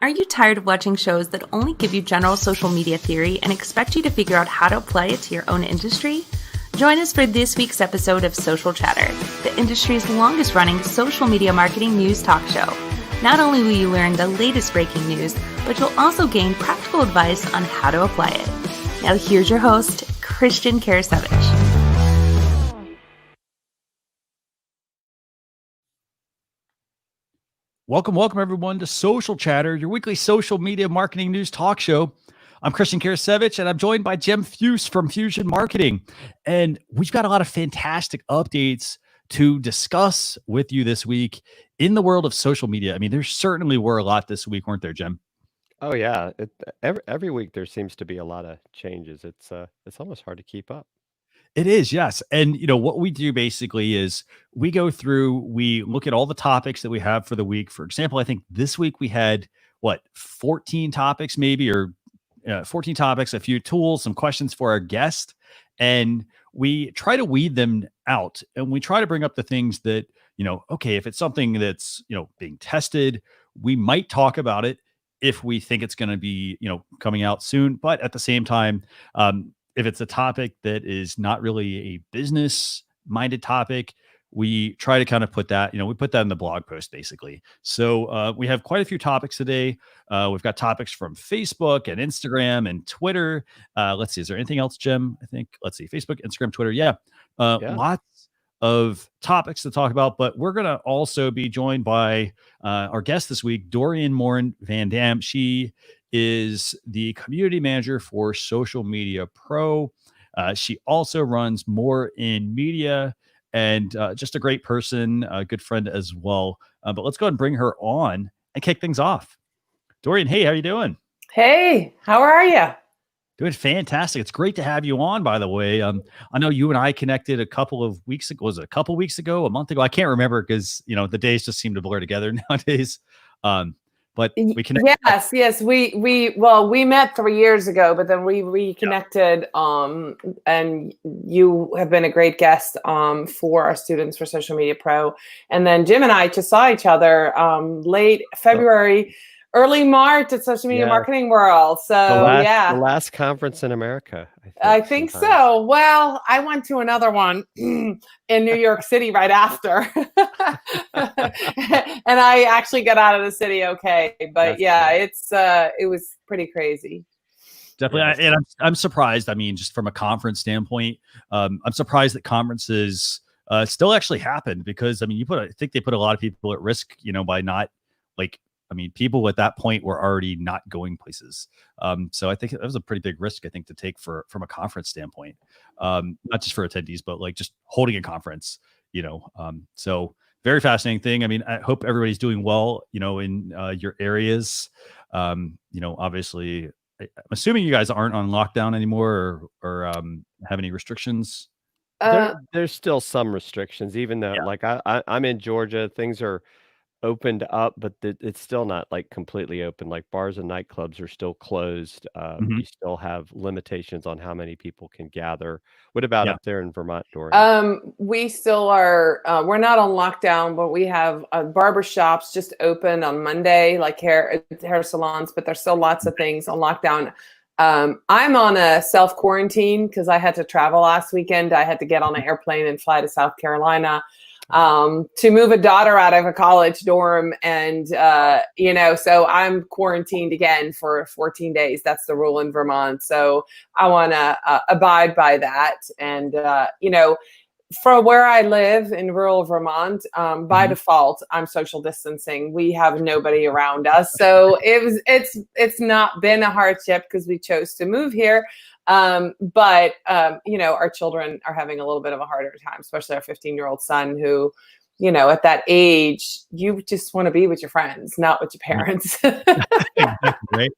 Are you tired of watching shows that only give you general social media theory and expect you to figure out how to apply it to your own industry? Join us for this week's episode of Social Chatter, the industry's longest-running social media marketing news talk show. Not only will you learn the latest breaking news, but you'll also gain practical advice on how to apply it. Now here's your host, Christian Karasiewicz. Welcome everyone to Social Chatter, your weekly social media marketing news talk show. I'm Christian Karasiewicz, and I'm joined by Fuhs from Fusion Marketing. And we've got a lot of fantastic updates to discuss with you this week in the world of social media. I mean, there certainly were a lot this week, weren't there, Jim? Oh yeah, every week there seems to be a lot of changes. It's almost hard to keep up. It is, yes. And what we do basically is we go through, we look at all the topics that we have for the week. For example, I think this week we had 14 topics maybe, or 14 topics, a few tools, some questions for our guest, and we try to weed them out, and we try to bring up the things that, okay, if it's something that's, being tested, we might talk about it if we think it's going to be, coming out soon. But at the same time, if it's a topic that is not really a business minded topic, we try to kind of put that, we put that in the blog post basically. So we have quite a few topics today. We've got topics from Facebook and Instagram and Twitter. Let's see, is there anything else, Jim? I think, let's see, Facebook, Instagram, Twitter. Yeah. Lots of topics to talk about, but we're going to also be joined by our guest this week, Dorien Morin-van Dam. She is the community manager for Social Media Pro. She also runs More in Media, and just a great person, a good friend as well. But let's go ahead and bring her on and kick things off. Dorien, hey, how are you doing? Hey, how are you? Doing fantastic. It's great to have you on, by the way. I know you and I connected a couple of weeks ago. Was it a couple weeks ago, a month ago? I can't remember because, the days just seem to blur together nowadays. But we connected. Yes. We met 3 years ago, but then we reconnected. And you have been a great guest for our students for Social Media Pro. And then Jim and I just saw each other late February, early March at Social Media Marketing World. So the last conference in America. I think so. Well, I went to another one in New York City right after. And I actually got out of the city okay. But it was pretty crazy. Definitely. And I'm surprised. I mean, just from a conference standpoint, I'm surprised that conferences still actually happened, because, I mean, I think they put a lot of people at risk, by not people at that point were already not going places. So I think that was a pretty big risk, I think, to take from a conference standpoint, not just for attendees, but just holding a conference, so very fascinating thing. I mean, I hope everybody's doing well, in your areas. Obviously, I'm assuming you guys aren't on lockdown anymore or have any restrictions. There's still some restrictions, even though I'm in Georgia, things are opened up, but it's still not completely open. Like bars and nightclubs are still closed. You still have limitations on how many people can gather. What about up there in Vermont, Dorien? We still are, we're not on lockdown, but we have barber shops just open on Monday, like hair salons, but there's still lots of things on lockdown. I'm on a self-quarantine because I had to travel last weekend. I had to get on an airplane and fly to South Carolina to move a daughter out of a college dorm. And, so I'm quarantined again for 14 days. That's the rule in Vermont. So I want to abide by that. And, from where I live in rural Vermont, by default, I'm social distancing. We have nobody around us. So it's not been a hardship because we chose to move here. But our children are having a little bit of a harder time, especially our 15-year-old son who, at that age, you just want to be with your friends, not with your parents. Right.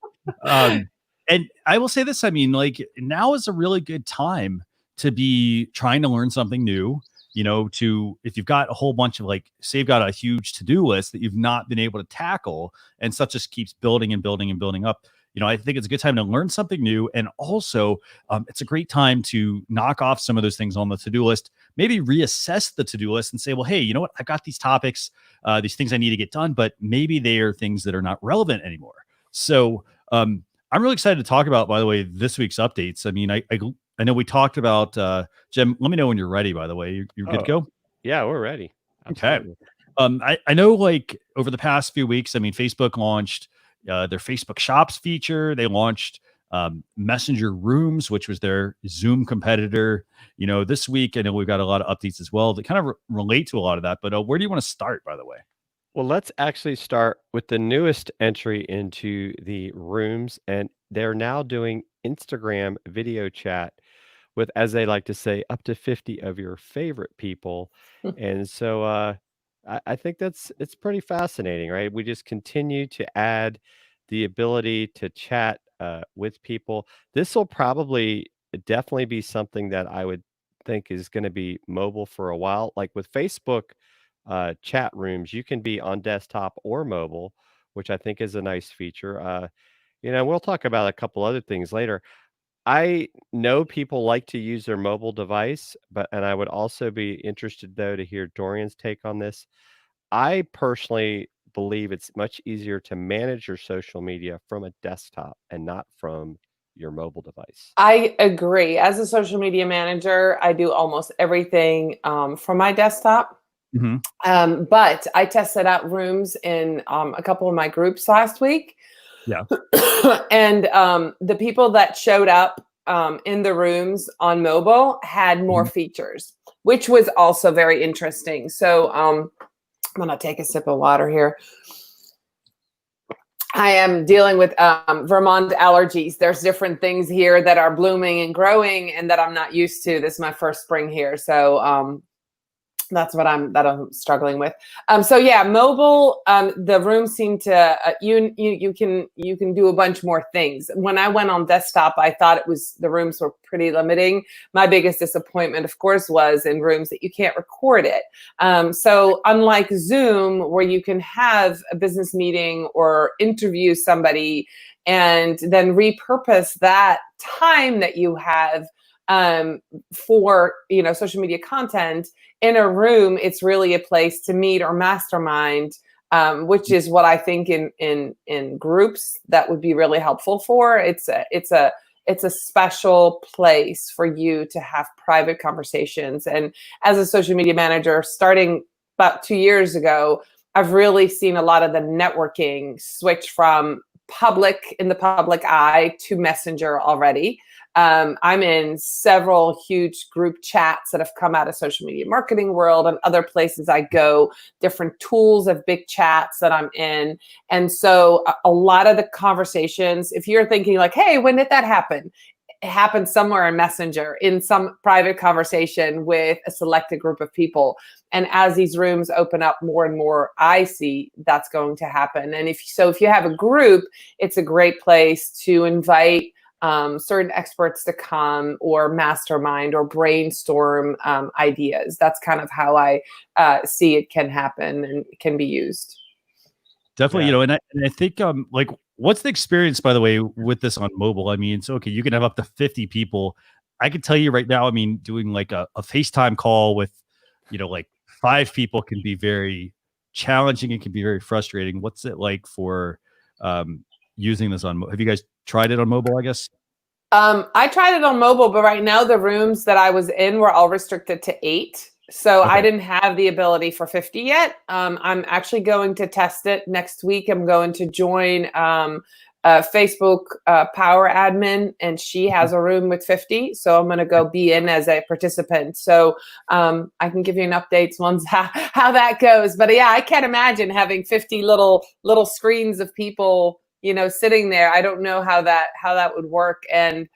And I will say this, I mean, now is a really good time to be trying to learn something new, if you've got a whole bunch of say you've got a huge to-do list that you've not been able to tackle, and stuff just keeps building and building and building up. I think it's a good time to learn something new. And also it's a great time to knock off some of those things on the to-do list, maybe reassess the to-do list and say, well, hey, you know what? I've got these topics, these things I need to get done, but maybe they are things that are not relevant anymore. So I'm really excited to talk about, by the way, this week's updates. I mean, I know we talked about Jim. Let me know when you're ready. By the way, you're good to go. Yeah, we're ready. Absolutely. Okay. I know, like, over the past few weeks, I mean, Facebook launched their Facebook Shops feature. They launched Messenger Rooms, which was their Zoom competitor. This week, I know we've got a lot of updates as well that kind of relate to a lot of that. But where do you want to start, by the way? Well, let's actually start with the newest entry into the rooms, and they're now doing Instagram video chat with, as they like to say, up to 50 of your favorite people. And so I think it's pretty fascinating, right? We just continue to add the ability to chat with people. This will probably definitely be something that I would think is going to be mobile for a while. Like with Facebook chat rooms, you can be on desktop or mobile, which I think is a nice feature. We'll talk about a couple other things later. I know people like to use their mobile device, and I would also be interested, though, to hear Dorian's take on this. I personally believe it's much easier to manage your social media from a desktop and not from your mobile device. I agree. As a social media manager, I do almost everything from my desktop. But I tested out rooms in a couple of my groups last week. Yeah. And the people that showed up in the rooms on mobile had more features, which was also very interesting. So I'm going to take a sip of water here. I am dealing with Vermont allergies. There's different things here that are blooming and growing and that I'm not used to. This is my first spring here. So that's what I'm struggling with. So yeah, mobile, the rooms seem to you can do a bunch more things. When I went on desktop, I thought the rooms were pretty limiting. My biggest disappointment, of course, was in rooms that you can't record it. So unlike Zoom, where you can have a business meeting or interview somebody and then repurpose that time that you have for social media content in a room, it's really a place to meet or mastermind, which is what I think in groups that would be really helpful for. It's a special place for you to have private conversations. And as a social media manager, starting about 2 years ago, I've really seen a lot of the networking switch from in the public eye to Messenger already. I'm in several huge group chats that have come out of social media marketing world and other places I go, different tools of big chats that I'm in. And so a lot of the conversations, if you're thinking like, hey, when did that happen? It happened somewhere in Messenger, in some private conversation with a selected group of people. And as these rooms open up more and more, I see that's going to happen. And if you have a group, it's a great place to invite certain experts to come or mastermind or brainstorm ideas. That's kind of how I see it can happen and can be used. Definitely, and I think like, what's the experience, by the way, with this on mobile? I mean, so okay, you can have up to 50 people. I can tell you right now, I mean, doing like a FaceTime call with, like 5 people can be very challenging. It can be very frustrating. What's it like for using this on? Have you guys tried it on mobile, I guess? I tried it on mobile, but right now the rooms that I was in were all restricted to 8. So okay. I didn't have the ability for 50 yet. I'm actually going to test it next week. I'm going to join Facebook Power Admin, and she has a room with 50. So I'm going to go be in as a participant. So I can give you an update once how that goes. But yeah, I can't imagine having 50 little screens of people sitting there. I don't know how that would work. And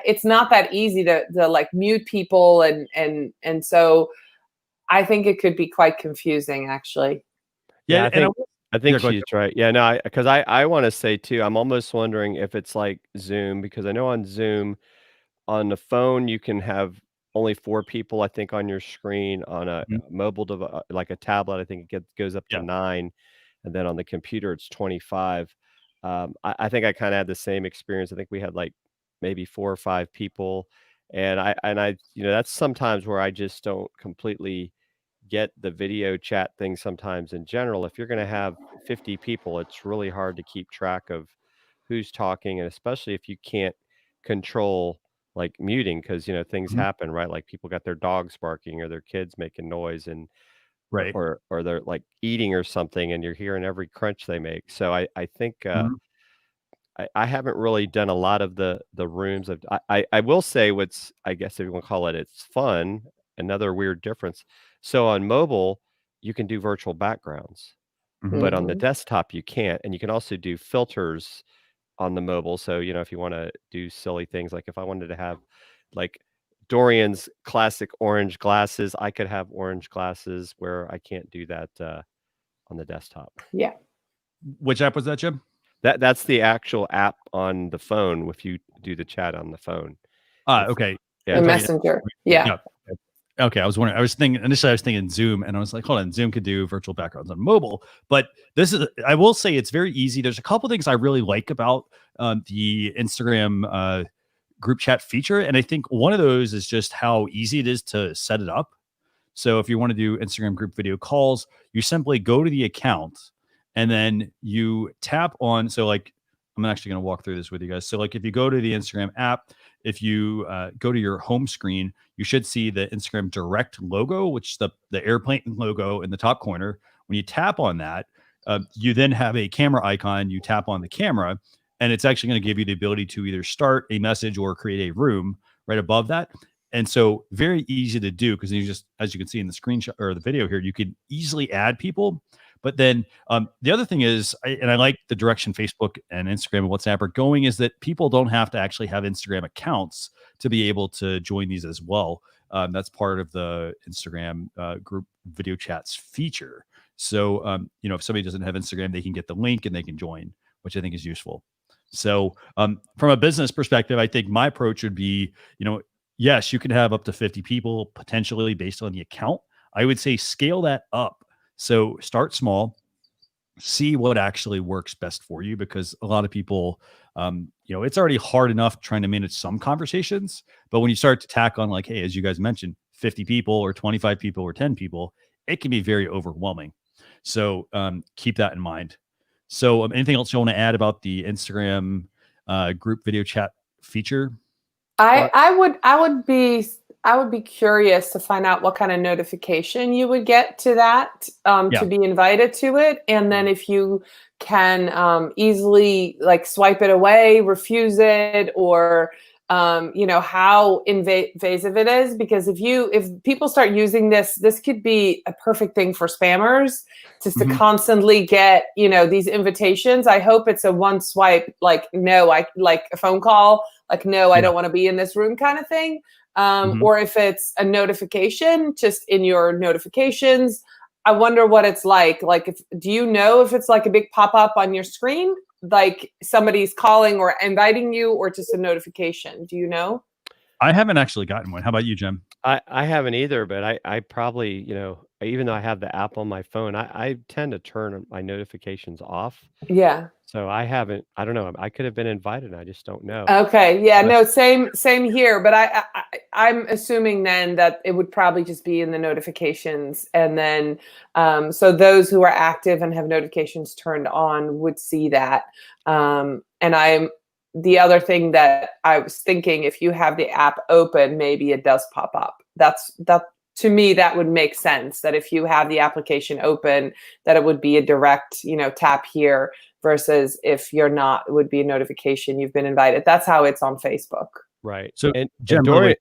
it's not that easy to like mute people. And so I think it could be quite confusing, actually. Yeah, I think she's right. Yeah, no, because I want to say too, I'm almost wondering if it's like Zoom, because I know on Zoom, on the phone, you can have only 4 people, I think, on your screen. On a mobile device, like a tablet, I think it goes up to 9. And then on the computer, it's 25. I think I kind of had the same experience. I think we had like maybe 4 or 5 people. And I that's sometimes where I just don't completely get the video chat thing sometimes in general. If you're going to have 50 people, it's really hard to keep track of who's talking, and especially if you can't control like muting, because things Mhm. happen, right? Like people got their dogs barking or their kids making noise, and Right. or they're like eating or something, and you're hearing every crunch they make. So I think Mhm. I haven't really done a lot of the rooms. I will say what's, I guess if you want to call it, it's fun. Another weird difference. So on mobile, you can do virtual backgrounds, Mhm. but on the Mhm. desktop you can't. And you can also do filters on the mobile. So if you want to do silly things, like if I wanted to have like Dorian's classic orange glasses, I could have orange glasses where I can't do that on the desktop. Yeah. Which app was that, Jim? That's the actual app on the phone if you do the chat on the phone. It's Okay. yeah, The You're it's talking- messenger. Yeah. Okay, I was wondering. Initially I was thinking Zoom, and I was like, hold on, Zoom could do virtual backgrounds on mobile. But I will say it's very easy. There's a couple things I really like about the Instagram group chat feature, and I think one of those is just how easy it is to set it up. So if you want to do Instagram group video calls, you simply go to the account and then you tap on. So like, I'm actually going to walk through this with you guys. So like, if you go to the Instagram app, if you go to your home screen, you should see the Instagram direct logo, which is the airplane logo in the top corner. When you tap on that, you then have a camera icon. You tap on the camera, and it's actually going to give you the ability to either start a message or create a room right above that. And so very easy to do, because you just, as you can see in the screenshot or the video here, you can easily add people. But then the other thing is, I like the direction Facebook and Instagram and WhatsApp are going, is that people don't have to actually have Instagram accounts to be able to join these as well. That's part of the Instagram group video chats feature. So, if somebody doesn't have Instagram, they can get the link and they can join, which I think is useful. So from a business perspective, I think my approach would be, yes, you can have up to 50 people potentially based on the account. I would say scale that up. So start small, see what actually works best for you, because a lot of people, it's already hard enough trying to manage some conversations. But when you start to tack on, like, hey, as you guys mentioned, 50 people or 25 people or 10 people, it can be very overwhelming. So keep that in mind. So anything else you want to add about the Instagram group video chat feature? I would be curious to find out what kind of notification you would get to that to be invited to it, and then if you can easily like swipe it away, refuse it, or how invasive it is. Because if people start using this could be a perfect thing for spammers, just to constantly get these invitations. I hope it's a one swipe, like no, I like a phone call, like no, I don't want to be in this room kind of thing. Or if it's a notification just in your notifications, I wonder what it's like. Like, do you know if it's like a big pop-up on your screen, like somebody's calling or inviting you, or just a notification? Do you know? I haven't actually gotten one. How about you, Jim? I haven't either, but I probably, even though I have the app on my phone, I tend to turn my notifications off. Yeah. So I don't know. I could have been invited. I just don't know. Okay. Yeah. No. Same here. But I'm assuming then that it would probably just be in the notifications, and then so those who are active and have notifications turned on would see that. And the other thing that I was thinking, if you have the app open, maybe it does pop up. That to me, that would make sense. That if you have the application open, that it would be a direct, tap here. Versus if you're not, it would be a notification you've been invited. That's how it's on Facebook. Right. So and Jim, Dorian,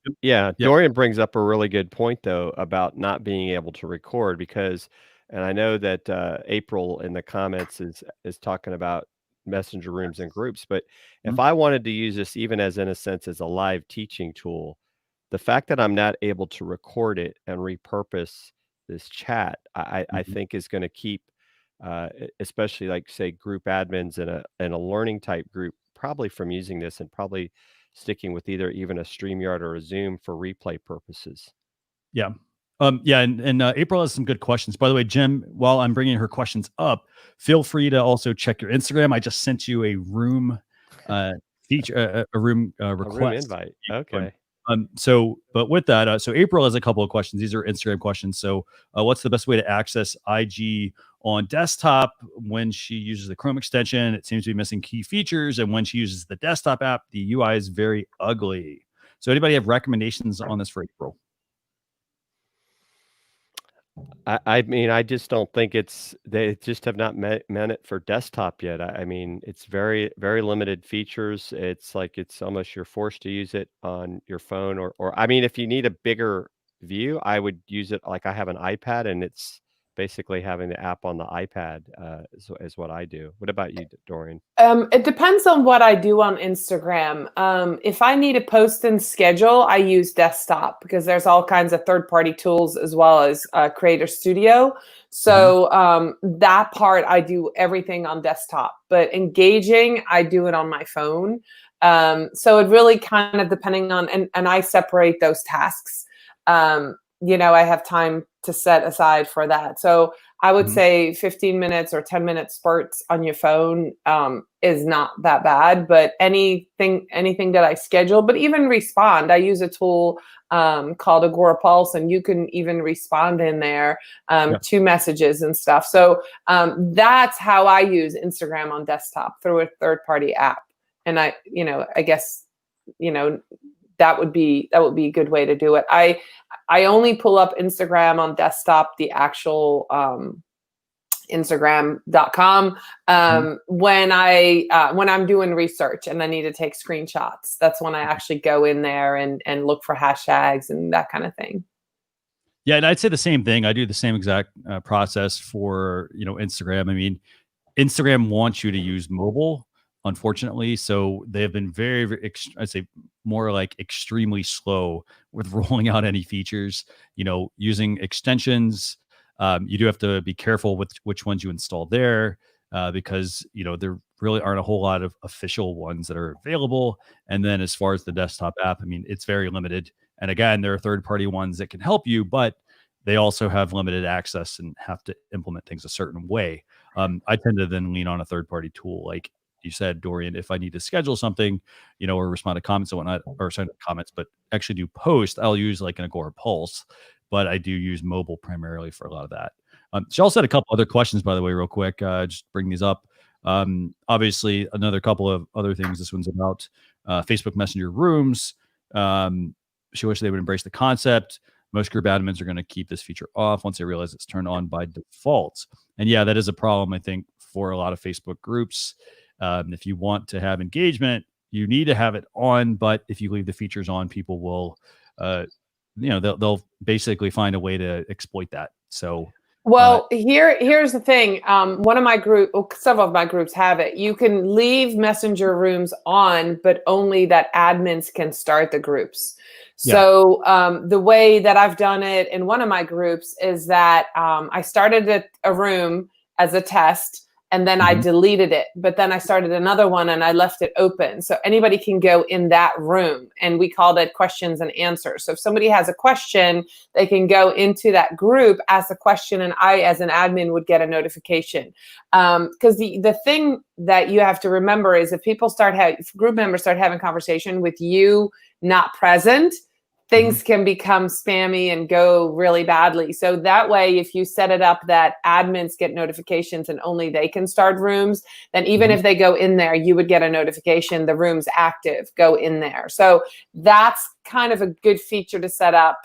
Dorian brings up a really good point though about not being able to record, because, and I know that April in the comments is talking about messenger rooms and groups, but if I wanted to use this even as in a sense as a live teaching tool, the fact that I'm not able to record it and repurpose this chat, I think is going to keep especially like say group admins in a learning type group probably from using this, and probably sticking with either even a StreamYard or a Zoom for replay purposes. Yeah. And April has some good questions. By the way, Jim, while I'm bringing her questions up, feel free to also check your Instagram. I just sent you a room feature, a room request. A room invite. Okay. But with that, so April has a couple of questions. These are Instagram questions. So, what's the best way to access IG on desktop when she uses the Chrome extension? It seems to be missing key features, and when she uses the desktop app, the UI is very ugly. So, anybody have recommendations on this for April? I mean, I just don't think they just have not meant it for desktop yet. I mean, it's very, very limited features. It's like it's almost you're forced to use it on your phone or I mean, if you need a bigger view, I would use it like I have an iPad and it's basically having the app on the iPad is what I do. What about you, Dorien? It depends on what I do on Instagram. If I need a post and schedule, I use desktop because there's all kinds of third-party tools as well as Creator Studio. So that part, I do everything on desktop. But engaging, I do it on my phone. So it really kind of depending on, and I separate those tasks. I have time to set aside for that. So I would say 15 minutes or 10-minute spurts on your phone is not that bad, but anything that I schedule, but even respond, I use a tool called Agora Pulse, and you can even respond in there to messages and stuff. So that's how I use Instagram on desktop through a third-party app. And I guess, that would be a good way to do it. I only pull up Instagram on desktop, the actual Instagram.com when I'm doing research and I need to take screenshots. That's when I actually go in there and look for hashtags and that kind of thing. Yeah, and I'd say the same thing. I do the same exact process for Instagram. I mean, Instagram wants you to use mobile, unfortunately. So they have been very, very, I'd say more like extremely slow with rolling out any features, using extensions. You do have to be careful with which ones you install there because, there really aren't a whole lot of official ones that are available. And then as far as the desktop app, I mean, it's very limited. And again, there are third-party ones that can help you, but they also have limited access and have to implement things a certain way. I tend to then lean on a third-party tool like you said, Dorien, if I need to schedule something, or respond to comments and whatnot, or send comments, but actually do post, I'll use like an Agora Pulse, but I do use mobile primarily for a lot of that. She also had a couple other questions, by the way, real quick. Just bring these up. Obviously, another couple of other things. This one's about Facebook Messenger rooms. She wished they would embrace the concept. Most group admins are going to keep this feature off once they realize it's turned on by default. And yeah, that is a problem, I think, for a lot of Facebook groups. If you want to have engagement, you need to have it on. But if you leave the features on, people will, they'll basically find a way to exploit that. So, here's the thing. Several of my groups have it. You can leave messenger rooms on, but only that admins can start the groups. So the way that I've done it in one of my groups is that I started a room as a test. And then I deleted it, but then I started another one and I left it open. So anybody can go in that room, and we called it questions and answers. So if somebody has a question, they can go into that group, ask the question, and I, as an admin, would get a notification. Because the thing that you have to remember is if group members start having conversation with you not present, things can become spammy and go really badly. So that way, if you set it up that admins get notifications and only they can start rooms, then even if they go in there, you would get a notification, the room's active, go in there. So that's kind of a good feature to set up.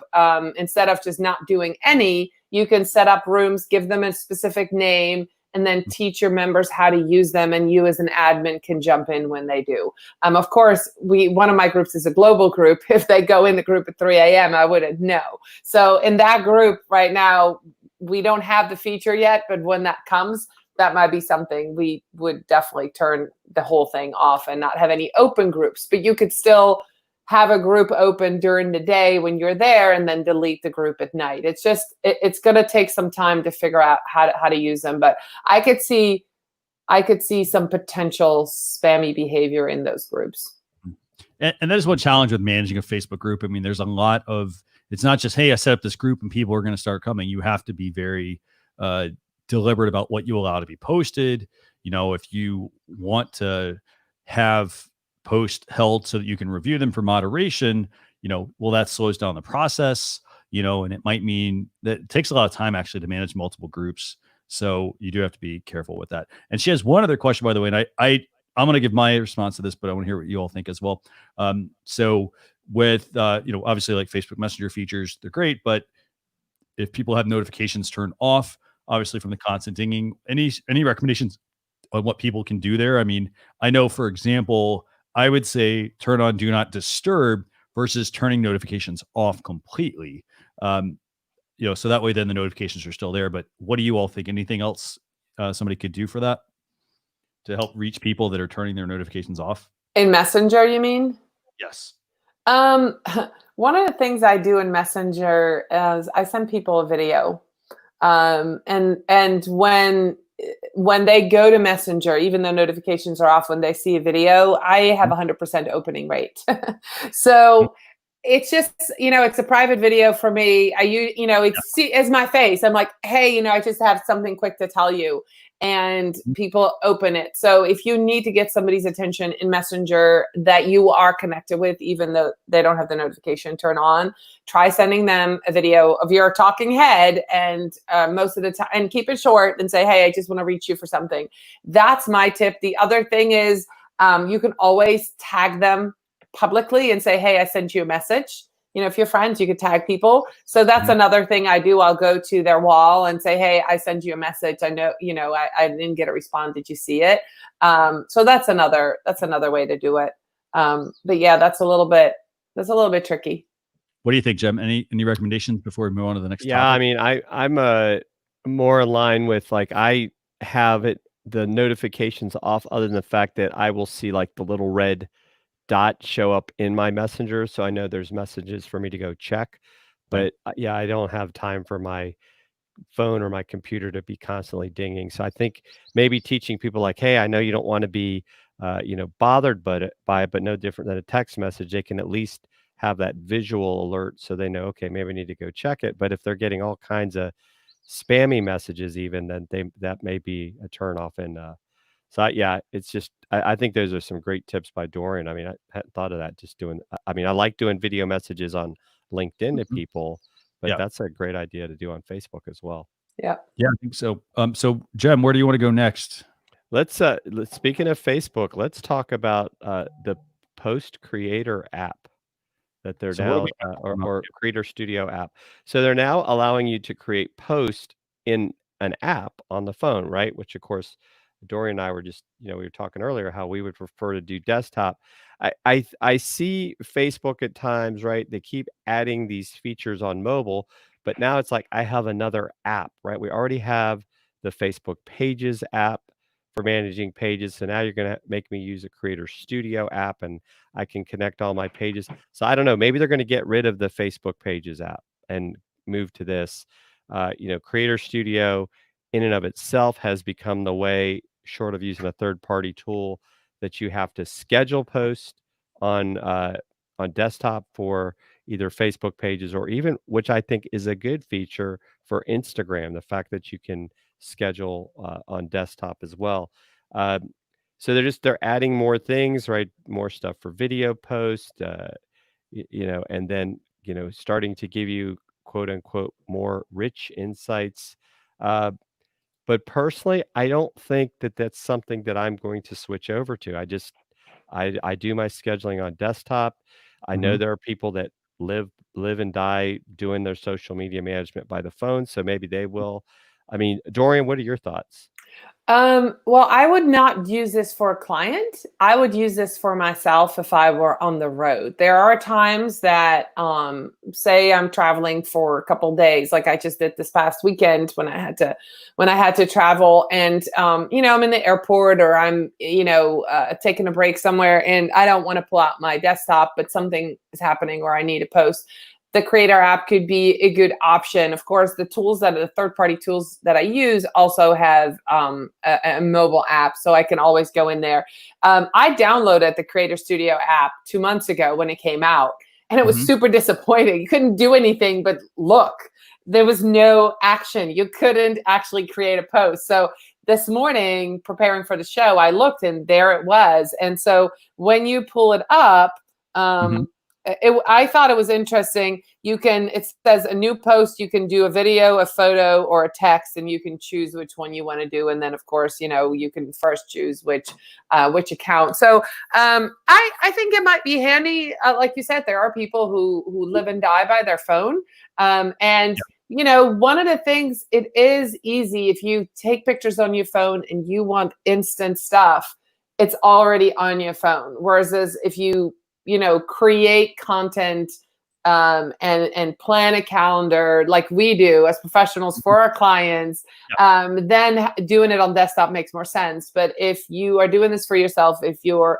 Instead of just not doing any, you can set up rooms, give them a specific name, and then teach your members how to use them, and you as an admin can jump in when they do. Of course, one of my groups is a global group. If they go in the group at 3 a.m., I wouldn't know. So in that group right now, we don't have the feature yet, but when that comes, that might be something we would definitely turn the whole thing off and not have any open groups. But you could still have a group open during the day when you're there and then delete the group at night. It's just, it's going to take some time to figure out how to use them. But I could see some potential spammy behavior in those groups. And that is one challenge with managing a Facebook group. I mean, there's a lot of, it's not just, hey, I set up this group and people are going to start coming. You have to be very deliberate about what you allow to be posted. If you want to have posts held so that you can review them for moderation, well, that slows down the process, and it might mean that it takes a lot of time actually to manage multiple groups. So you do have to be careful with that. And she has one other question, by the way, and I'm going to give my response to this, but I want to hear what you all think as well. So with, obviously like Facebook Messenger features, they're great, but if people have notifications turned off, obviously from the constant dinging, any recommendations on what people can do there? I mean, I know, for example, I would say turn on do not disturb versus turning notifications off completely. So that way then the notifications are still there. But what do you all think? Anything else somebody could do for that to help reach people that are turning their notifications off? In Messenger, you mean? Yes. One of the things I do in Messenger is I send people a video. And when they go to Messenger, even though notifications are off, when they see a video, I have 100% opening rate. So it's just, it's a private video for me. It's as my face. I'm like, hey, I just have something quick to tell you. And people open it. So if you need to get somebody's attention in Messenger that you are connected with, even though they don't have the notification turned on, try sending them a video of your talking head, and most of the time, and keep it short and say, hey, I just want to reach you for something. That's my tip. The other thing is you can always tag them publicly and say, hey, I sent you a message. If you're friends, you could tag people. So that's another thing I do. I'll go to their wall and say, hey, I sent you a message. I know, I didn't get a response. Did you see it? So that's another way to do it. But yeah, that's a little bit tricky. What do you think, Jem? Any recommendations before we move on to the next topic? I mean, I'm more in line with, like, I have the notifications off, other than the fact that I will see like the little red dot show up in my Messenger, so I know there's messages for me to go check. But I don't have time for my phone or my computer to be constantly dinging. So I think maybe teaching people, like, hey, I know you don't want to be bothered by it, but no different than a text message, they can at least have that visual alert so they know, okay, maybe I need to go check it. But if they're getting all kinds of spammy messages, even, then that may be a turnoff. And it's just, I think those are some great tips by Dorien. I mean, I hadn't thought of that. I like doing video messages on LinkedIn to people, but that's a great idea to do on Facebook as well. Yeah, I think so. So Jem, where do you want to go next? Let's speaking of Facebook, let's talk about the Post Creator app that they're now, or Creator Studio app. So they're now allowing you to create posts in an app on the phone, right? Which, of course, Dorien and I were just, we were talking earlier how we would prefer to do desktop. I see Facebook at times, right? They keep adding these features on mobile, but now it's like I have another app, right? We already have the Facebook Pages app for managing pages. So now you're going to make me use a Creator Studio app, and I can connect all my pages. So I don't know, maybe they're going to get rid of the Facebook Pages app and move to this. Creator Studio in and of itself has become the way, short of using a third-party tool, that you have to schedule posts on desktop for either Facebook Pages, or even, which I think is a good feature, for Instagram, the fact that you can schedule on desktop as well. So they're adding more things, right? More stuff for video posts, and then starting to give you, quote unquote, more rich insights. But personally, I don't think that that's something that I'm going to switch over to. I do my scheduling on desktop. I know there are people that live and die doing their social media management by the phone, so maybe they will. I mean, Dorien, what are your thoughts? Well, I would not use this for a client. I would use this for myself if I were on the road. There are times that, say I'm traveling for a couple of days, like I just did this past weekend when I had to travel, and, I'm in the airport, or I'm, taking a break somewhere, and I don't want to pull out my desktop, but something is happening or I need to post. The Creator app could be a good option. Of course, the third-party tools that I use also have a mobile app, so I can always go in there. I downloaded the Creator Studio app 2 months ago when it came out, and it was super disappointing. You couldn't do anything but look. There was no action. You couldn't actually create a post. So this morning, preparing for the show, I looked, and there it was. And so when you pull it up, I thought it was interesting. It says a new post, you can do a video, a photo, or a text, and you can choose which one you want to do. And then of course, you can first choose which account. So I think it might be handy. Like you said, there are people who live and die by their phone. And one of the things, it is easy if you take pictures on your phone and you want instant stuff, it's already on your phone. Whereas if you create content and plan a calendar like we do as professionals for our clients, then doing it on desktop makes more sense. But if you are doing this for yourself, if you're,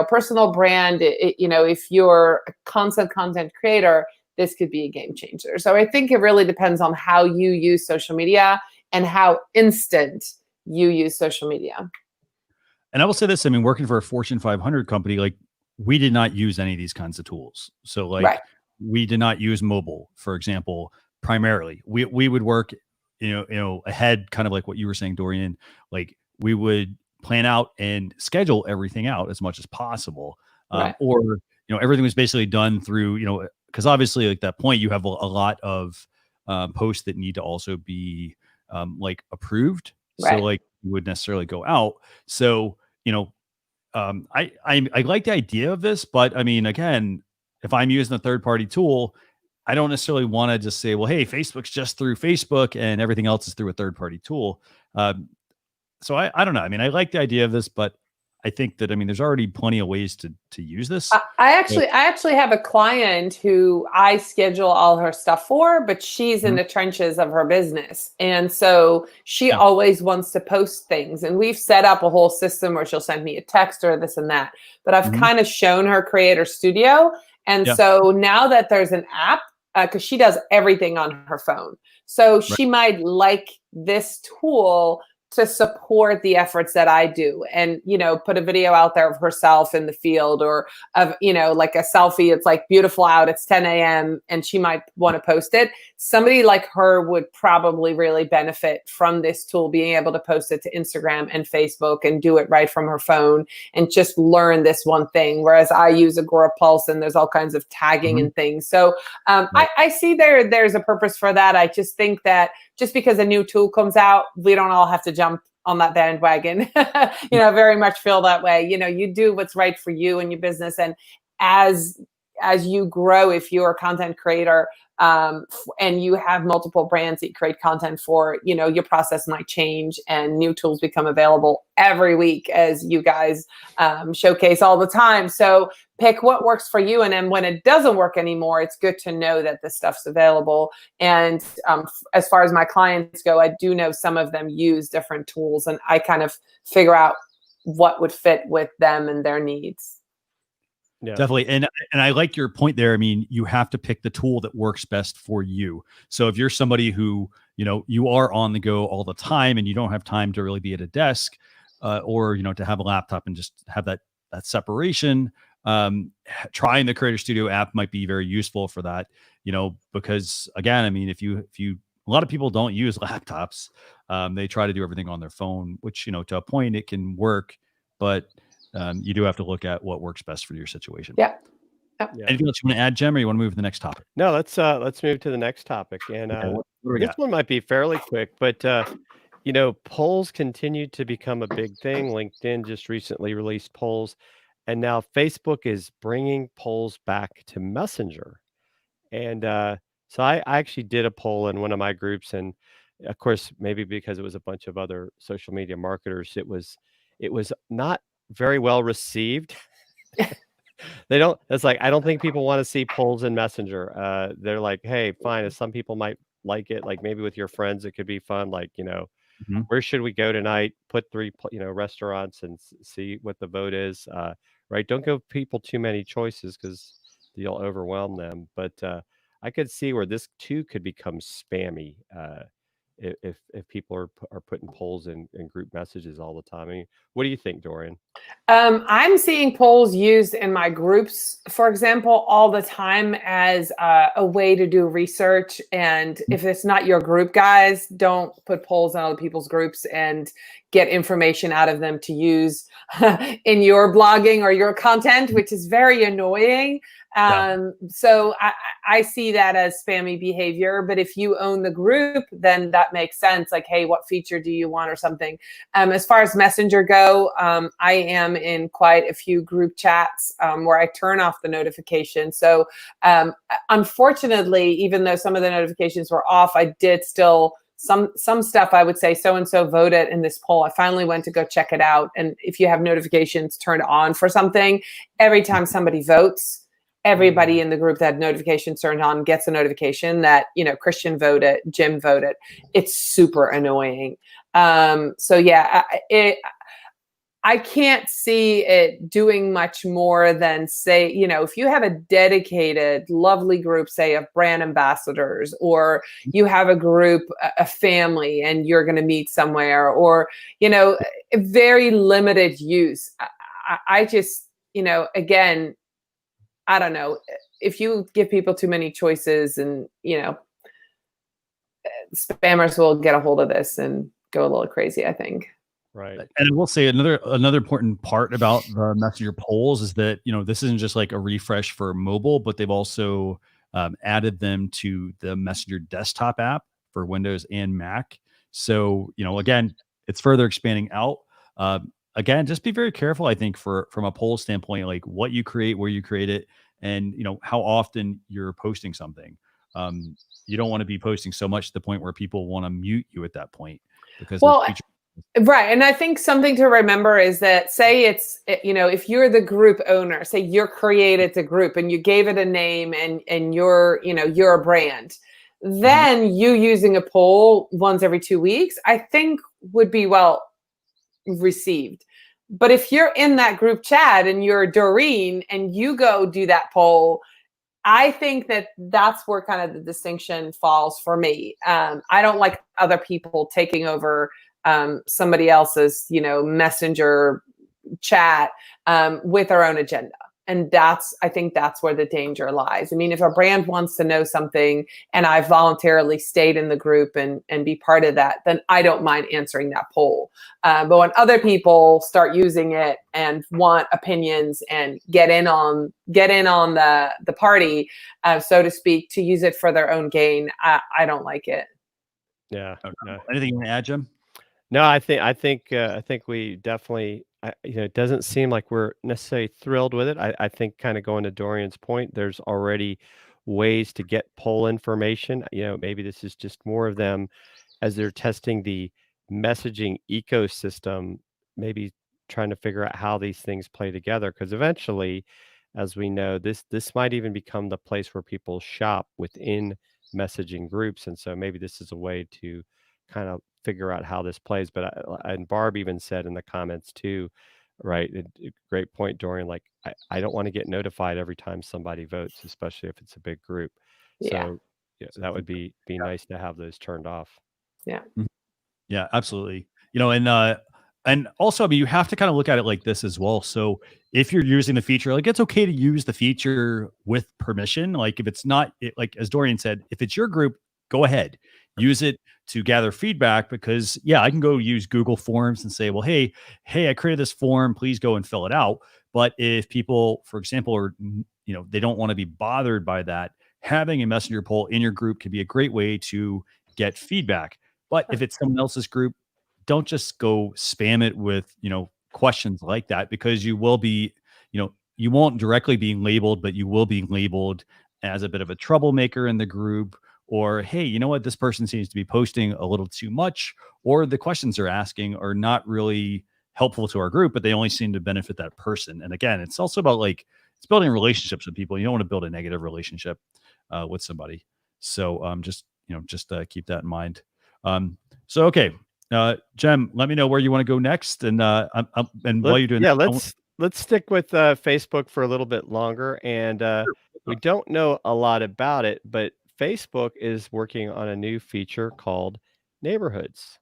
personal brand, if you're a content creator, this could be a game changer. So I think it really depends on how you use social media and how instant you use social media. And I will say this, I mean, working for a Fortune 500 company, like, we did not use any of these kinds of tools. So like we did not use mobile, for example, primarily. We would work, ahead, kind of like what you were saying, Dorien. Like, we would plan out and schedule everything out as much as possible. Or, everything was basically done through, because obviously, like, that point, you have a lot of posts that need to also be like approved. So like, you would necessarily go out. So, I like the idea of this, but I mean, again, if I'm using a third-party tool, I don't necessarily want to just say, well, hey, Facebook's just through Facebook and everything else is through a third-party tool. So I don't know. I mean, I like the idea of this, but I think that, I mean, there's already plenty of ways to use this. I actually have a client who I schedule all her stuff for, but she's in the trenches of her business. And so she always wants to post things. And we've set up a whole system where she'll send me a text or this and that. But I've kind of shown her Creator Studio. And so now that there's an app, because she does everything on her phone. So she might like this tool to support the efforts that I do, and, put a video out there of herself in the field, or of, like a selfie. It's like beautiful out, it's 10 a.m. and she might want to post it. Somebody like her would probably really benefit from this tool, being able to post it to Instagram and Facebook and do it right from her phone and just learn this one thing. Whereas I use Agorapulse and there's all kinds of tagging and things. So I see there's a purpose for that. I just think that just because a new tool comes out, we don't all have to jump on that bandwagon. Very much feel that way. You do what's right for you and your business. And as you grow, if you're a content creator, and you have multiple brands that you create content for, your process might change and new tools become available every week, as you guys showcase all the time. So pick what works for you. And then when it doesn't work anymore, it's good to know that this stuff's available. And as far as my clients go, I do know some of them use different tools, and I kind of figure out what would fit with them and their needs. Yeah. Definitely. And I like your point there. I mean, you have to pick the tool that works best for you. So if you're somebody who, you are on the go all the time and you don't have time to really be at a desk, or, to have a laptop and just have that separation, trying the Creator Studio app might be very useful for that, because again, I mean, if you, a lot of people don't use laptops. They try to do everything on their phone, which, to a point it can work, but you do have to look at what works best for your situation. Yeah. Anything else you want to add, Jem, or you want to move to the next topic? No, let's move to the next topic. And this one might be fairly quick, but polls continue to become a big thing. LinkedIn just recently released polls, and now Facebook is bringing polls back to Messenger. And so I actually did a poll in one of my groups, and of course, maybe because it was a bunch of other social media marketers, it was not very well received. It's like, I don't think people want to see polls in Messenger. They're like, hey, fine, if some people might like it, like maybe with your friends, it could be fun. Like, where should we go tonight? Put 3, restaurants and see what the vote is. Right. Don't give people too many choices because you'll overwhelm them. But I could see where this too could become spammy. If people are putting polls in group messages all the time. I mean, what do you think, Dorien? I'm seeing polls used in my groups, for example, all the time as a way to do research. And if it's not your group, guys, don't put polls in other people's groups and get information out of them to use in your blogging or your content, which is very annoying. So I see that as spammy behavior. But if you own the group, then that makes sense. Like, hey, what feature do you want or something? As far as Messenger go, I am in quite a few group chats where I turn off the notification. So unfortunately, even though some of the notifications were off, I did still some stuff. I would say so-and-so voted in this poll. I finally went to go check it out. And if you have notifications turned on for something, every time somebody votes, everybody in the group that had notifications turned on gets a notification that, Christian voted, Jim voted. It's super annoying. So yeah, I can't see it doing much more than say, if you have a dedicated, lovely group, say, of brand ambassadors, or you have a group, a family, and you're going to meet somewhere, or, very limited use. I just, again, I don't know, if you give people too many choices, and, spammers will get a hold of this and go a little crazy, I think. Right. And I will say another important part about the Messenger polls is that, this isn't just like a refresh for mobile, but they've also added them to the Messenger desktop app for Windows and Mac. So, again, it's further expanding out. Again, just be very careful, I think, from a poll standpoint, like what you create, where you create it, and, how often you're posting something. You don't want to be posting so much to the point where people want to mute you at that point, because right. And I think something to remember is that, say if you're the group owner, say you created the group and you gave it a name, and you're a brand, then you using a poll once every 2 weeks, I think would be well received. But if you're in that group chat and you're Doreen and you go do that poll, I think that's where kind of the distinction falls for me. I don't like other people taking over somebody else's, Messenger chat with their own agenda. And I think that's where the danger lies. I mean, if a brand wants to know something and I voluntarily stayed in the group and be part of that, then I don't mind answering that poll. But when other people start using it and want opinions and get in on the party, so to speak, to use it for their own gain, I don't like it. Yeah. Okay. Anything you want to add, Jim? No, I think we definitely, it doesn't seem like we're necessarily thrilled with it. I think, kind of going to Dorian's point, there's already ways to get poll information. Maybe this is just more of them as they're testing the messaging ecosystem, maybe trying to figure out how these things play together. Because eventually, as we know, this might even become the place where people shop within messaging groups. And so maybe this is a way to kind of figure out how this plays. But and Barb even said in the comments too, right? Great point, Dorien. Like, I don't want to get notified every time somebody votes, especially if it's a big group. Yeah. So that would be nice to have those turned off. Yeah. Yeah, absolutely. And also, I mean, you have to kind of look at it like this as well. So if you're using the feature, like, it's okay to use the feature with permission. Like, if it's not, like, as Dorien said, if it's your group, go ahead, use it to gather feedback, because I can go use Google Forms and say, well, hey, I created this form, please go and fill it out. But if people, for example, are, they don't want to be bothered by that, having a messenger poll in your group can be a great way to get feedback. But if it's someone else's group, don't just go spam it with, questions like that, because you will be, you won't directly be labeled, but you will be labeled as a bit of a troublemaker in the group. Or, hey, you know what? This person seems to be posting a little too much, or the questions they're asking are not really helpful to our group, but they only seem to benefit that person. And again, it's also about, like, it's building relationships with people. You don't want to build a negative relationship with somebody. So just keep that in mind. So, okay. Jem, let me know where you want to go next. And while you're doing that, let's stick with Facebook for a little bit longer. And we don't know a lot about it, but Facebook is working on a new feature called Neighborhoods.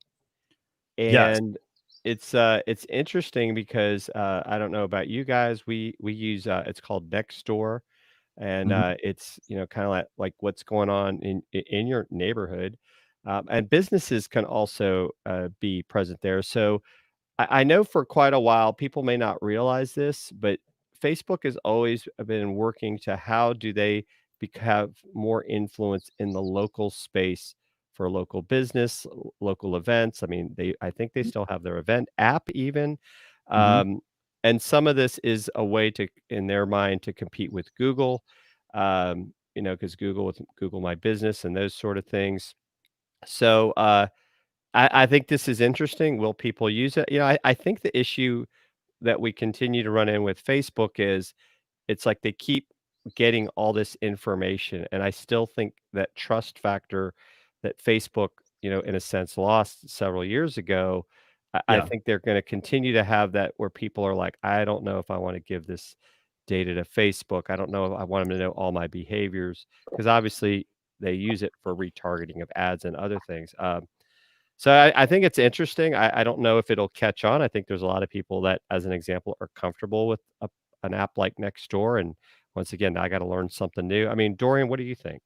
And it's interesting because I don't know about you guys. We use it's called Nextdoor, and it's kind of like what's going on in your neighborhood, and businesses can also be present there. So I know for quite a while people may not realize this, but Facebook has always been working to how do they have more influence in the local space for local business, local events. I mean, I think they still have their event app even. Mhm. And some of this is a way to, in their mind, to compete with Google, because Google with Google My Business and those sort of things. So I think this is interesting. Will people use it? I think the issue that we continue to run in with Facebook is it's like they keep getting all this information, and I still think that trust factor that Facebook, in a sense, lost several years ago, I Yeah. think they're gonna continue to have that where people are like, "I don't know if I wanna give this data to Facebook. I don't know if I want them to know all my behaviors," because obviously they use it for retargeting of ads and other things. So I think it's interesting. I don't know if it'll catch on. I think there's a lot of people that, as an example, are comfortable with an app like Nextdoor. And once again, I got to learn something new. I mean, Dorien, what do you think?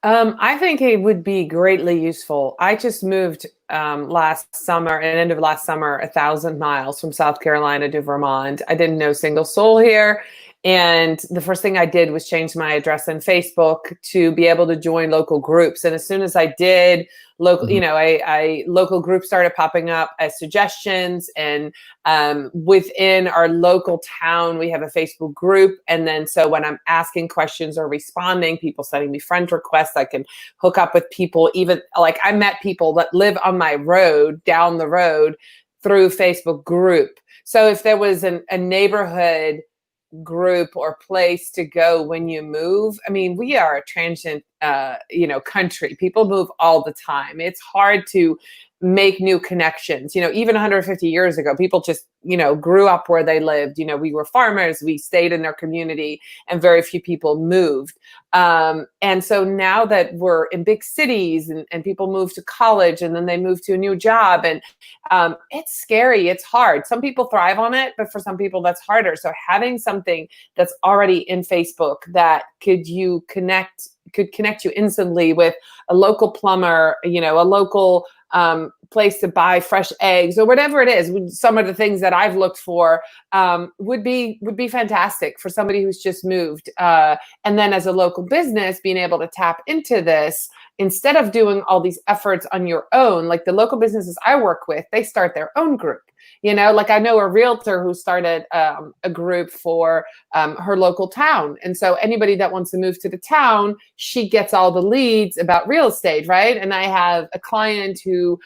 I think it would be greatly useful. I just moved last summer, and end of last summer, 1,000 miles from South Carolina to Vermont. I didn't know a single soul here. And the first thing I did was change my address on Facebook to be able to join local groups. And as soon as I did, local, Mhm. I local groups started popping up as suggestions. And within our local town, we have a Facebook group. And then so when I'm asking questions or responding, people sending me friend requests, I can hook up with people. Even like I met people that live on my road down the road through Facebook group. So if there was a neighborhood group or place to go when you move, I mean, we are a transient country. People move all the time. It's hard to make new connections. Even 150 years ago, people just grew up where they lived. We were farmers, we stayed in their community, and very few people moved. And so now that we're in big cities, and people move to college, and then they move to a new job, and it's scary, it's hard. Some people thrive on it, but for some people that's harder. So having something that's already in Facebook that could connect you instantly with a local plumber, a local place to buy fresh eggs or whatever it is. Some of the things that I've looked for would be fantastic for somebody who's just moved. And then as a local business, being able to tap into this instead of doing all these efforts on your own. Like the local businesses I work with, they start their own group. Like I know a realtor who started a group for her local town. And so anybody that wants to move to the town, she gets all the leads about real estate, right? And I have a client who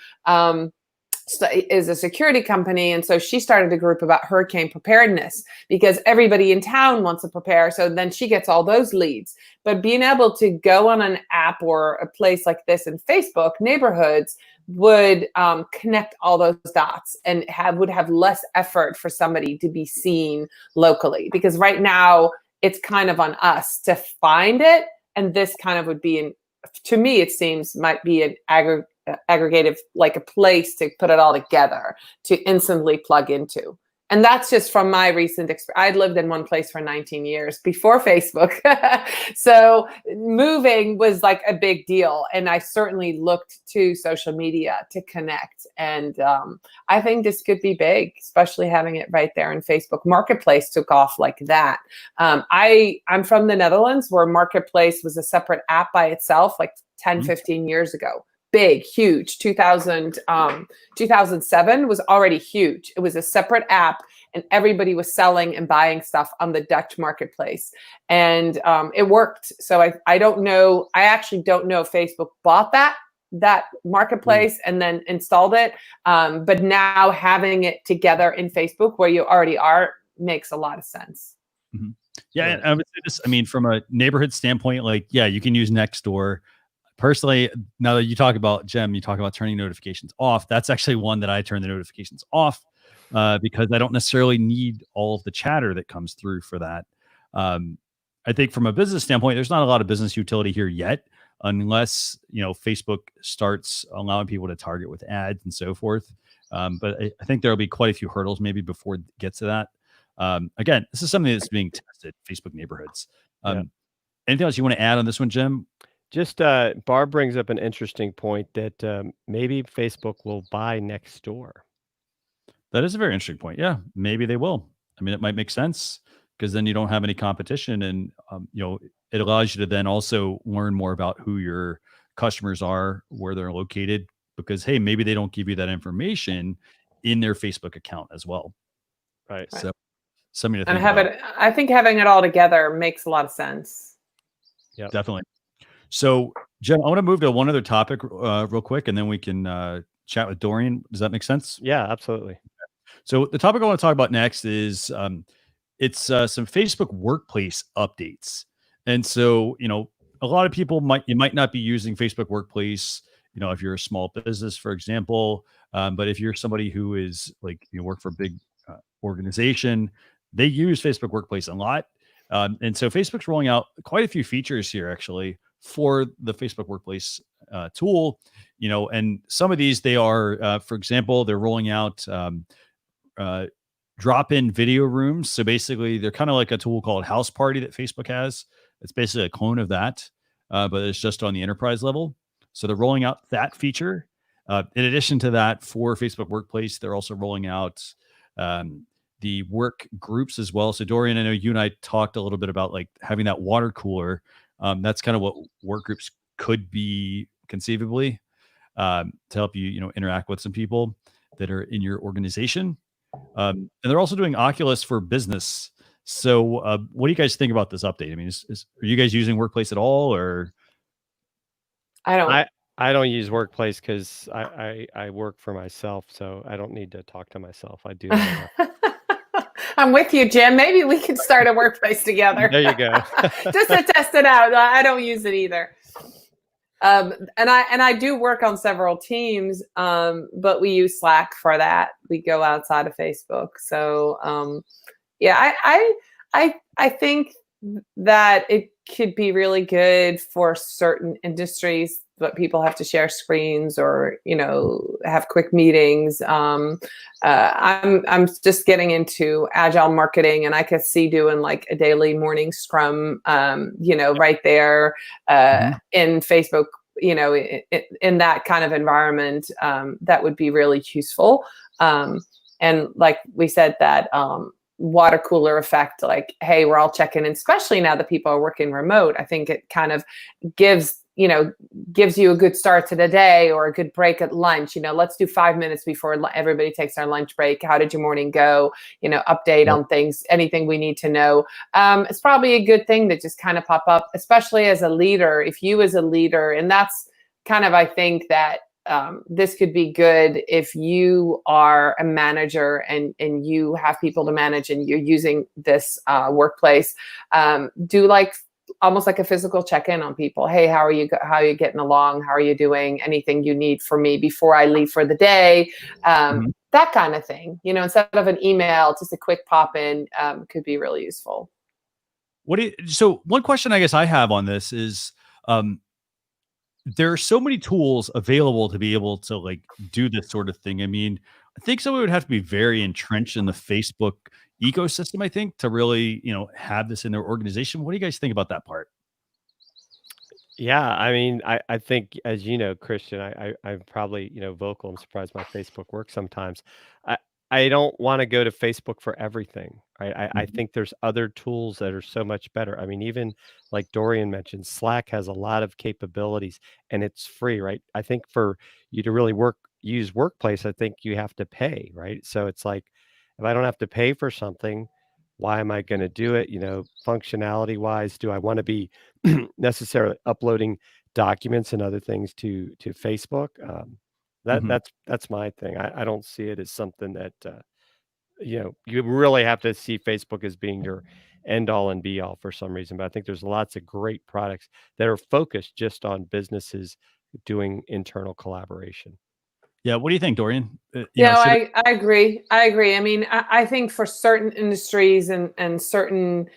is a security company. And so she started a group about hurricane preparedness because everybody in town wants to prepare. So then she gets all those leads. But being able to go on an app or a place like this in Facebook, neighborhoods, would connect all those dots and would have less effort for somebody to be seen locally. Because right now it's kind of on us to find it. And this kind of would be, to me, it seems might be an aggregative, like a place to put it all together to instantly plug into. And that's just from my recent experience. I'd lived in one place for 19 years before Facebook. So moving was like a big deal. And I certainly looked to social media to connect. And I think this could be big, especially having it right there in Facebook. Marketplace took off like that. I'm from the Netherlands, where Marketplace was a separate app by itself like 10, 15 years ago. Big, huge. 2007 was already huge. It was a separate app, and everybody was selling and buying stuff on the Dutch marketplace, and it worked. So I don't know. I actually don't know if Facebook bought that marketplace and then installed it. But now having it together in Facebook, where you already are, makes a lot of sense. Mm-hmm. Yeah, and I would say this. I mean, from a neighborhood standpoint, like, yeah, you can use Nextdoor. Personally, now that you talk about Jem, you talk about turning notifications off. That's actually one that I turn the notifications off because I don't necessarily need all of the chatter that comes through for that. I think from a business standpoint, there's not a lot of business utility here yet, unless Facebook starts allowing people to target with ads and so forth. But I think there'll be quite a few hurdles maybe before it gets to that. Again, this is something that's being tested, Facebook neighborhoods. Anything else you want to add on this one, Jem? Just Barb brings up an interesting point that maybe Facebook will buy Nextdoor. That is a very interesting point. Yeah, maybe they will. I mean, it might make sense because then you don't have any competition, and it allows you to then also learn more about who your customers are, where they're located, because hey, maybe they don't give you that information in their Facebook account as well. Right. So something to And think about. I think having it all together makes a lot of sense. Yeah, Definitely. So Jen, I want to move to one other topic real quick, and then we can chat with Dorien. Does that make sense? Yeah, absolutely. So the topic I want to talk about next is it's some Facebook Workplace updates. And so, a lot of people might not be using Facebook Workplace, if you're a small business, for example. But if you're somebody who is like, work for a big organization, they use Facebook Workplace a lot. And so Facebook's rolling out quite a few features here, actually, for the Facebook Workplace tool, and some of these they are, for example, they're rolling out drop-in video rooms. So basically, they're kind of like a tool called House Party that Facebook has. It's basically a clone of that, but it's just on the enterprise level. So they're rolling out that feature. In addition to that, for Facebook Workplace, they're also rolling out the work groups as well. So Dorien, I know you and I talked a little bit about like having that water cooler. That's kind of what work groups could be conceivably to help you, interact with some people that are in your organization. And they're also doing Oculus for business. So what do you guys think about this update? I mean, are you guys using Workplace at all, or? I don't use Workplace because I work for myself, so I don't need to talk to myself. I do that enough. I'm with you, Jim. Maybe we could start a Workplace together. There you go. Just to test it out. I don't use it either. And I do work on several teams, but we use Slack for that. We go outside of Facebook. So I think that it could be really good for certain industries, but people have to share screens or have quick meetings. I'm just getting into agile marketing, and I could see doing like a daily morning scrum, right there in Facebook, in that kind of environment. That would be really useful. And like we said, that water cooler effect, like, hey, we're all checking in, especially now that people are working remote. I think it kind of gives you a good start to the day or a good break at lunch. Let's do 5 minutes before everybody takes their lunch break. How did your morning go? Update on things, anything we need to know. It's probably a good thing to just kind of pop up, especially as a leader. If you as a leader, and that's kind of, I think that this could be good if you are a manager and you have people to manage and you're using this Workplace. Do like almost like a physical check-in on people. Hey, how are you getting along? How are you doing? Anything you need from me before I leave for the day? That kind of thing. Instead of an email, just a quick pop-in could be really useful. So one question I guess I have on this is, there are so many tools available to be able to like do this sort of thing. I mean, I think someone would have to be very entrenched in the Facebook ecosystem, I think, to really, have this in their organization. What do you guys think about that part? Yeah, I mean, I think, as you know, Christian, I'm probably, vocal. I'm surprised my Facebook works sometimes. I don't want to go to Facebook for everything, right? I think there's other tools that are so much better. I mean, even like Dorien mentioned, Slack has a lot of capabilities and it's free, right? I think for you to really use Workplace, I think you have to pay, right? So it's like, if I don't have to pay for something, why am I going to do it? Functionality wise, do I want to be necessarily uploading documents and other things to Facebook? That's my thing. I don't see it as something that you really have to see Facebook as being your end all and be all for some reason. But I think there's lots of great products that are focused just on businesses doing internal collaboration. Yeah. What do you think, Dorien? I agree. I mean, I think for certain industries and certain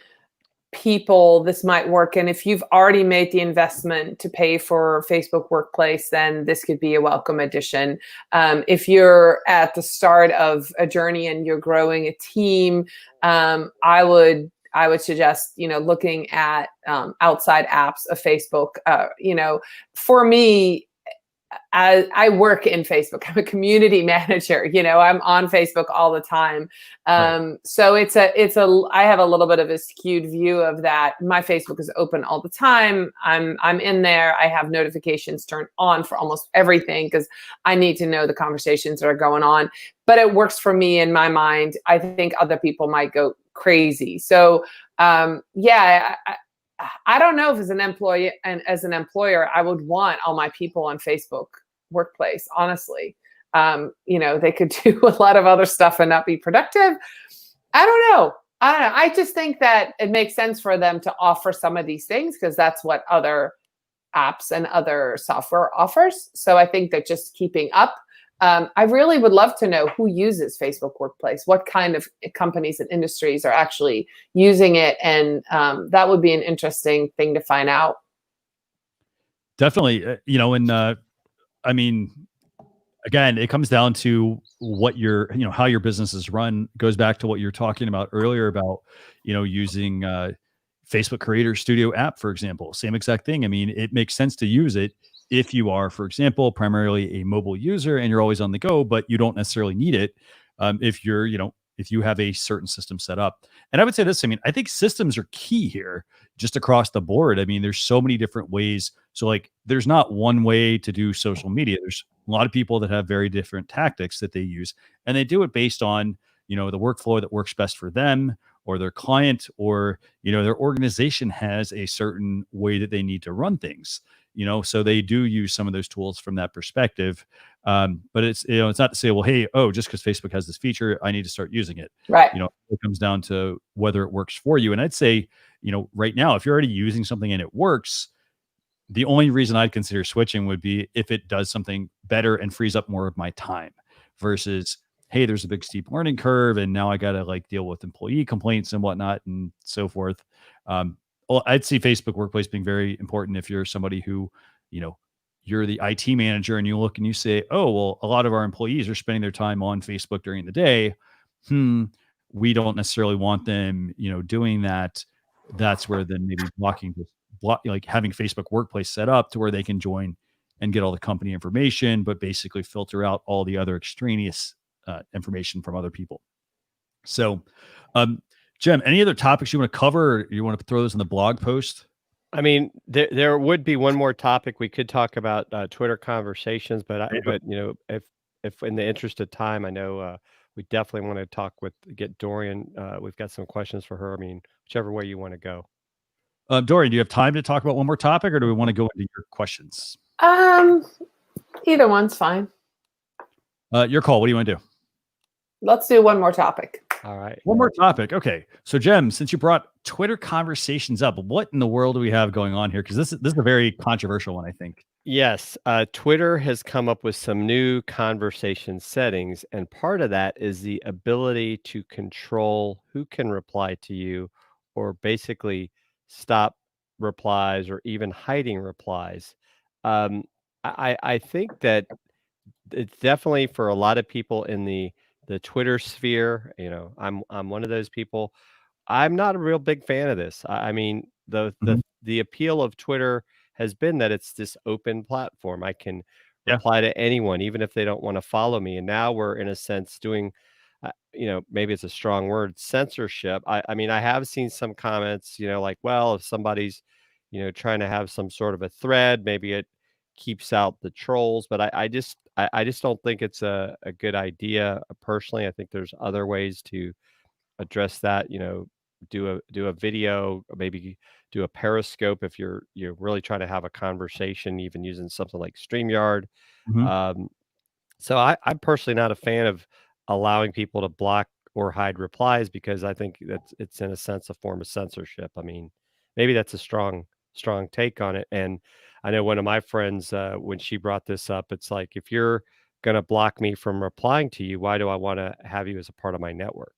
people, this might work. And if you've already made the investment to pay for Facebook Workplace, then this could be a welcome addition. If you're at the start of a journey and you're growing a team, I would suggest, looking at outside apps of Facebook. For me, I work in Facebook. I'm a community manager. I'm on Facebook all the time. So I have a little bit of a skewed view of that. My Facebook is open all the time. I'm in there. I have notifications turned on for almost everything because I need to know the conversations that are going on. But it works for me in my mind. I think other people might go crazy. So I don't know if as an employee and as an employer, I would want all my people on Facebook Workplace, honestly. They could do a lot of other stuff and not be productive. I don't know. I just think that it makes sense for them to offer some of these things because that's what other apps and other software offers. So I think that just keeping up. I really would love to know who uses Facebook Workplace, what kind of companies and industries are actually using it. And that would be an interesting thing to find out. Definitely. I mean, again, it comes down to what how your business is run. It goes back to what you're talking about earlier about, using Facebook Creator Studio app, for example, same exact thing. I mean, it makes sense to use it if you are, for example, primarily a mobile user and you're always on the go, but you don't necessarily need it. If you have a certain system set up. And I would say this, I mean, I think systems are key here just across the board. I mean, there's so many different ways. So like, there's not one way to do social media. There's a lot of people that have very different tactics that they use, and they do it based on, the workflow that works best for them or their client, or, their organization has a certain way that they need to run things. So they do use some of those tools from that perspective. But it's not to say, well, hey, just because Facebook has this feature, I need to start using it. Right. It comes down to whether it works for you. And I'd say, right now, if you're already using something and it works, the only reason I'd consider switching would be if it does something better and frees up more of my time versus, hey, there's a big steep learning curve and now I got to deal with employee complaints and whatnot and so forth. Well, I'd see Facebook Workplace being very important if you're somebody who, you're the IT manager and you look and you say, oh, well, a lot of our employees are spending their time on Facebook during the day. We don't necessarily want them, doing that. That's where then maybe having Facebook Workplace set up to where they can join and get all the company information, but basically filter out all the other extraneous information from other people. So, Jem, any other topics you want to cover? Or you want to throw those in the blog post? I mean, there would be one more topic we could talk about, Twitter conversations, but if in the interest of time, I know we definitely want to get Dorien. We've got some questions for her. I mean, whichever way you want to go. Dorien, do you have time to talk about one more topic, or do we want to go into your questions? Either one's fine. Your call. What do you want to do? Let's do one more topic. All right. One more topic. Okay. So Jem, since you brought Twitter conversations up, what in the world do we have going on here? Because this is a very controversial one, I think. Yes. Twitter has come up with some new conversation settings. And part of that is the ability to control who can reply to you or basically stop replies or even hiding replies. I think that it's definitely for a lot of people in the Twitter sphere. I'm one of those people. I'm not a real big fan of this. I mean, the appeal of Twitter has been that it's this open platform. I can reply to anyone, even if they don't want to follow me. And now we're in a sense doing, maybe it's a strong word, censorship. I mean, I have seen some comments, like, well, if somebody's, trying to have some sort of a thread, maybe it keeps out the trolls. But I just don't think it's a good idea. Personally, I think there's other ways to address that. Do a video, or maybe do a Periscope if you're really trying to have a conversation, even using something like StreamYard. So I'm personally not a fan of allowing people to block or hide replies because I think it's in a sense a form of censorship. I mean, maybe that's a strong take on it. And I know one of my friends, when she brought this up, it's like, if you're going to block me from replying to you, why do I want to have you as a part of my network?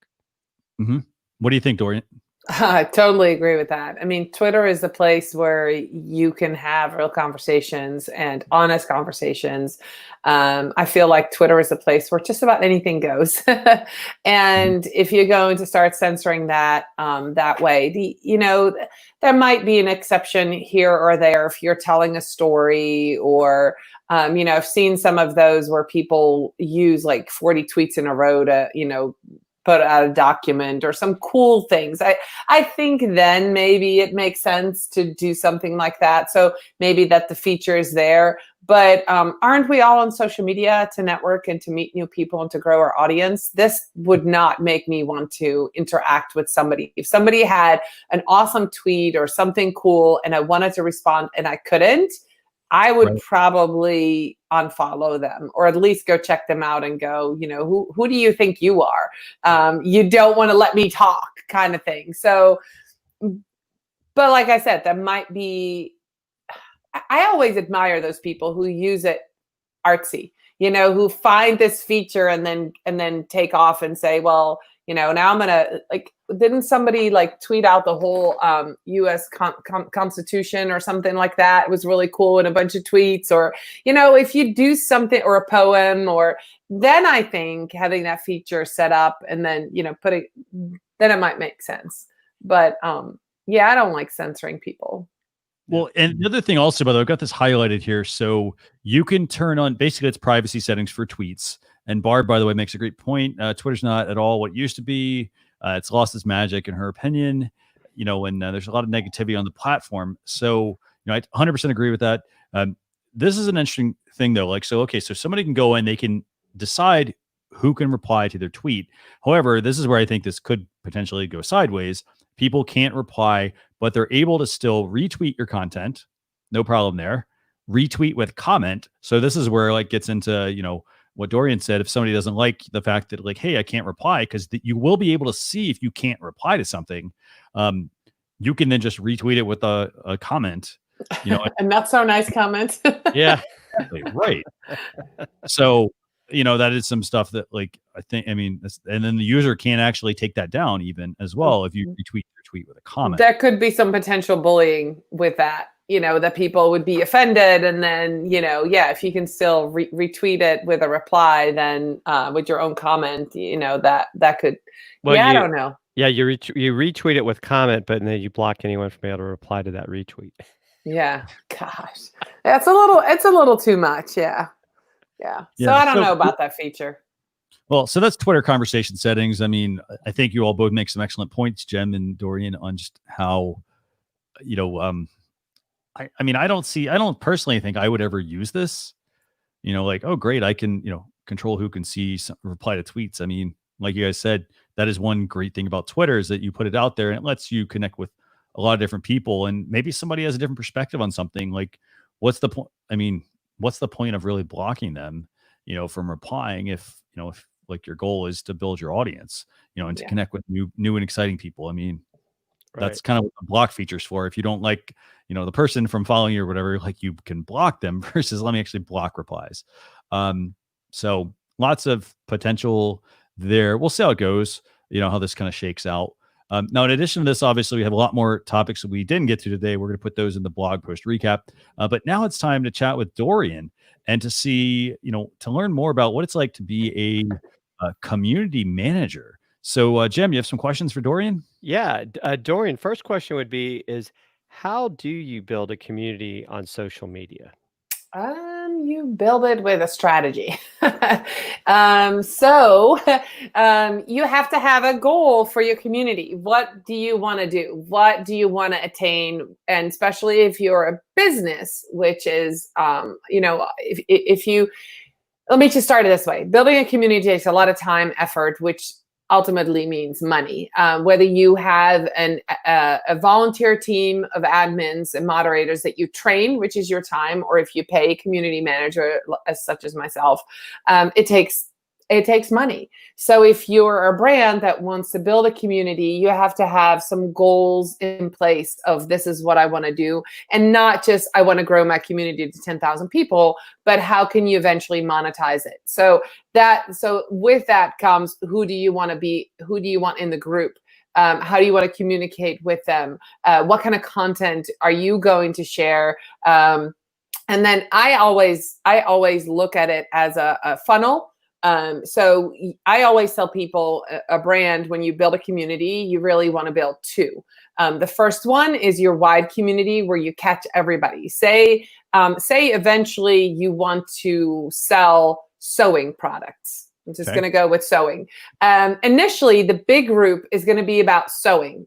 What do you think, Dorien? I totally agree with that. I mean, Twitter is the place where you can have real conversations and honest conversations. I feel like Twitter is a place where just about anything goes. And if you're going to start censoring that that way, there might be an exception here or there if you're telling a story or, I've seen some of those where people use like 40 tweets in a row to, put out a document or some cool things. I think then maybe it makes sense to do something like that. So maybe that the feature is there, but aren't we all on social media to network and to meet new people and to grow our audience? This would not make me want to interact with somebody. If somebody had an awesome tweet or something cool and I wanted to respond and I couldn't, I would probably unfollow them or at least go check them out and go, who do you think you are? You don't want to let me talk kind of thing. So, but like I said, that might be, I always admire those people who use it artsy, who find this feature and then take off and say, well, now I'm going to didn't somebody tweet out the whole US Constitution or something like that? It was really cool in a bunch of tweets or, if you do something or a poem or then I think having that feature set up and then, then it might make sense. But I don't like censoring people. Well, and the other thing also, by the way, I've got this highlighted here. So you can turn on, basically it's privacy settings for tweets. And Barb, by the way, makes a great point. Twitter's not at all what it used to be. It's lost its magic in her opinion, and there's a lot of negativity on the platform. So, I 100% agree with that. This is an interesting thing though. So somebody can go in, they can decide who can reply to their tweet. However, this is where I think this could potentially go sideways. People can't reply, but they're able to still retweet your content. No problem there. Retweet with comment. So this is where it gets into, what Dorien said, if somebody doesn't like the fact that hey, I can't reply, because you will be able to see if you can't reply to something, you can then just retweet it with a comment, and not so nice comment. Yeah, exactly. Right. So, that is some stuff that and then the user can't actually take that down even as well if you retweet your tweet with a comment. There could be some potential bullying with that. That people would be offended. And then, if you can still retweet it with a reply, then with your own comment, that could, I don't know. Yeah, you retweet it with comment, but then you block anyone from being able to reply to that retweet. Yeah, gosh, it's a little too much. Yeah. So I don't know about that feature. Well, so that's Twitter conversation settings. I mean, I think you all both make some excellent points, Jem and Dorien, on just how, I don't personally think I would ever use this, oh, great. I can, control who can see reply to tweets. I mean, like you guys said, that is one great thing about Twitter is that you put it out there and it lets you connect with a lot of different people. And maybe somebody has a different perspective on something. What's the point? What's the point of really blocking them, from replying if your goal is to build your audience, and to connect with new and exciting people. That's kind of what the block feature's for. If you don't like, the person from following you or whatever, you can block them versus let me actually block replies. So lots of potential there. We'll see how it goes, how this kind of shakes out. Now, in addition to this, obviously, we have a lot more topics that we didn't get to today. We're going to put those in the blog post recap. But now it's time to chat with Dorien and to see, to learn more about what it's like to be a community manager. So, Jem, you have some questions for Dorien? Yeah, Dorien, first question would be how do you build a community on social media? You build it with a strategy. You have to have a goal for your community. What do you want to do? What do you want to attain? And especially if you're a business, which is, if you, let me just start it this way. Building a community takes a lot of time, effort, which ultimately means money. Whether you have a volunteer team of admins and moderators that you train, which is your time, or if you pay a community manager such as myself, it takes money. So if you're a brand that wants to build a community, you have to have some goals in place of this is what I want to do. And not just, I want to grow my community to 10,000 people, but how can you eventually monetize it? So with that comes, who do you want to be? Who do you want in the group? How do you want to communicate with them? What kind of content are you going to share? And then I always look at it as a funnel. So I always tell people a brand, when you build a community, you really want to build two. The first one is your wide community where you catch everybody. Say eventually you want to sell sewing products. I'm just going to go with sewing. Initially, the big group is going to be about sewing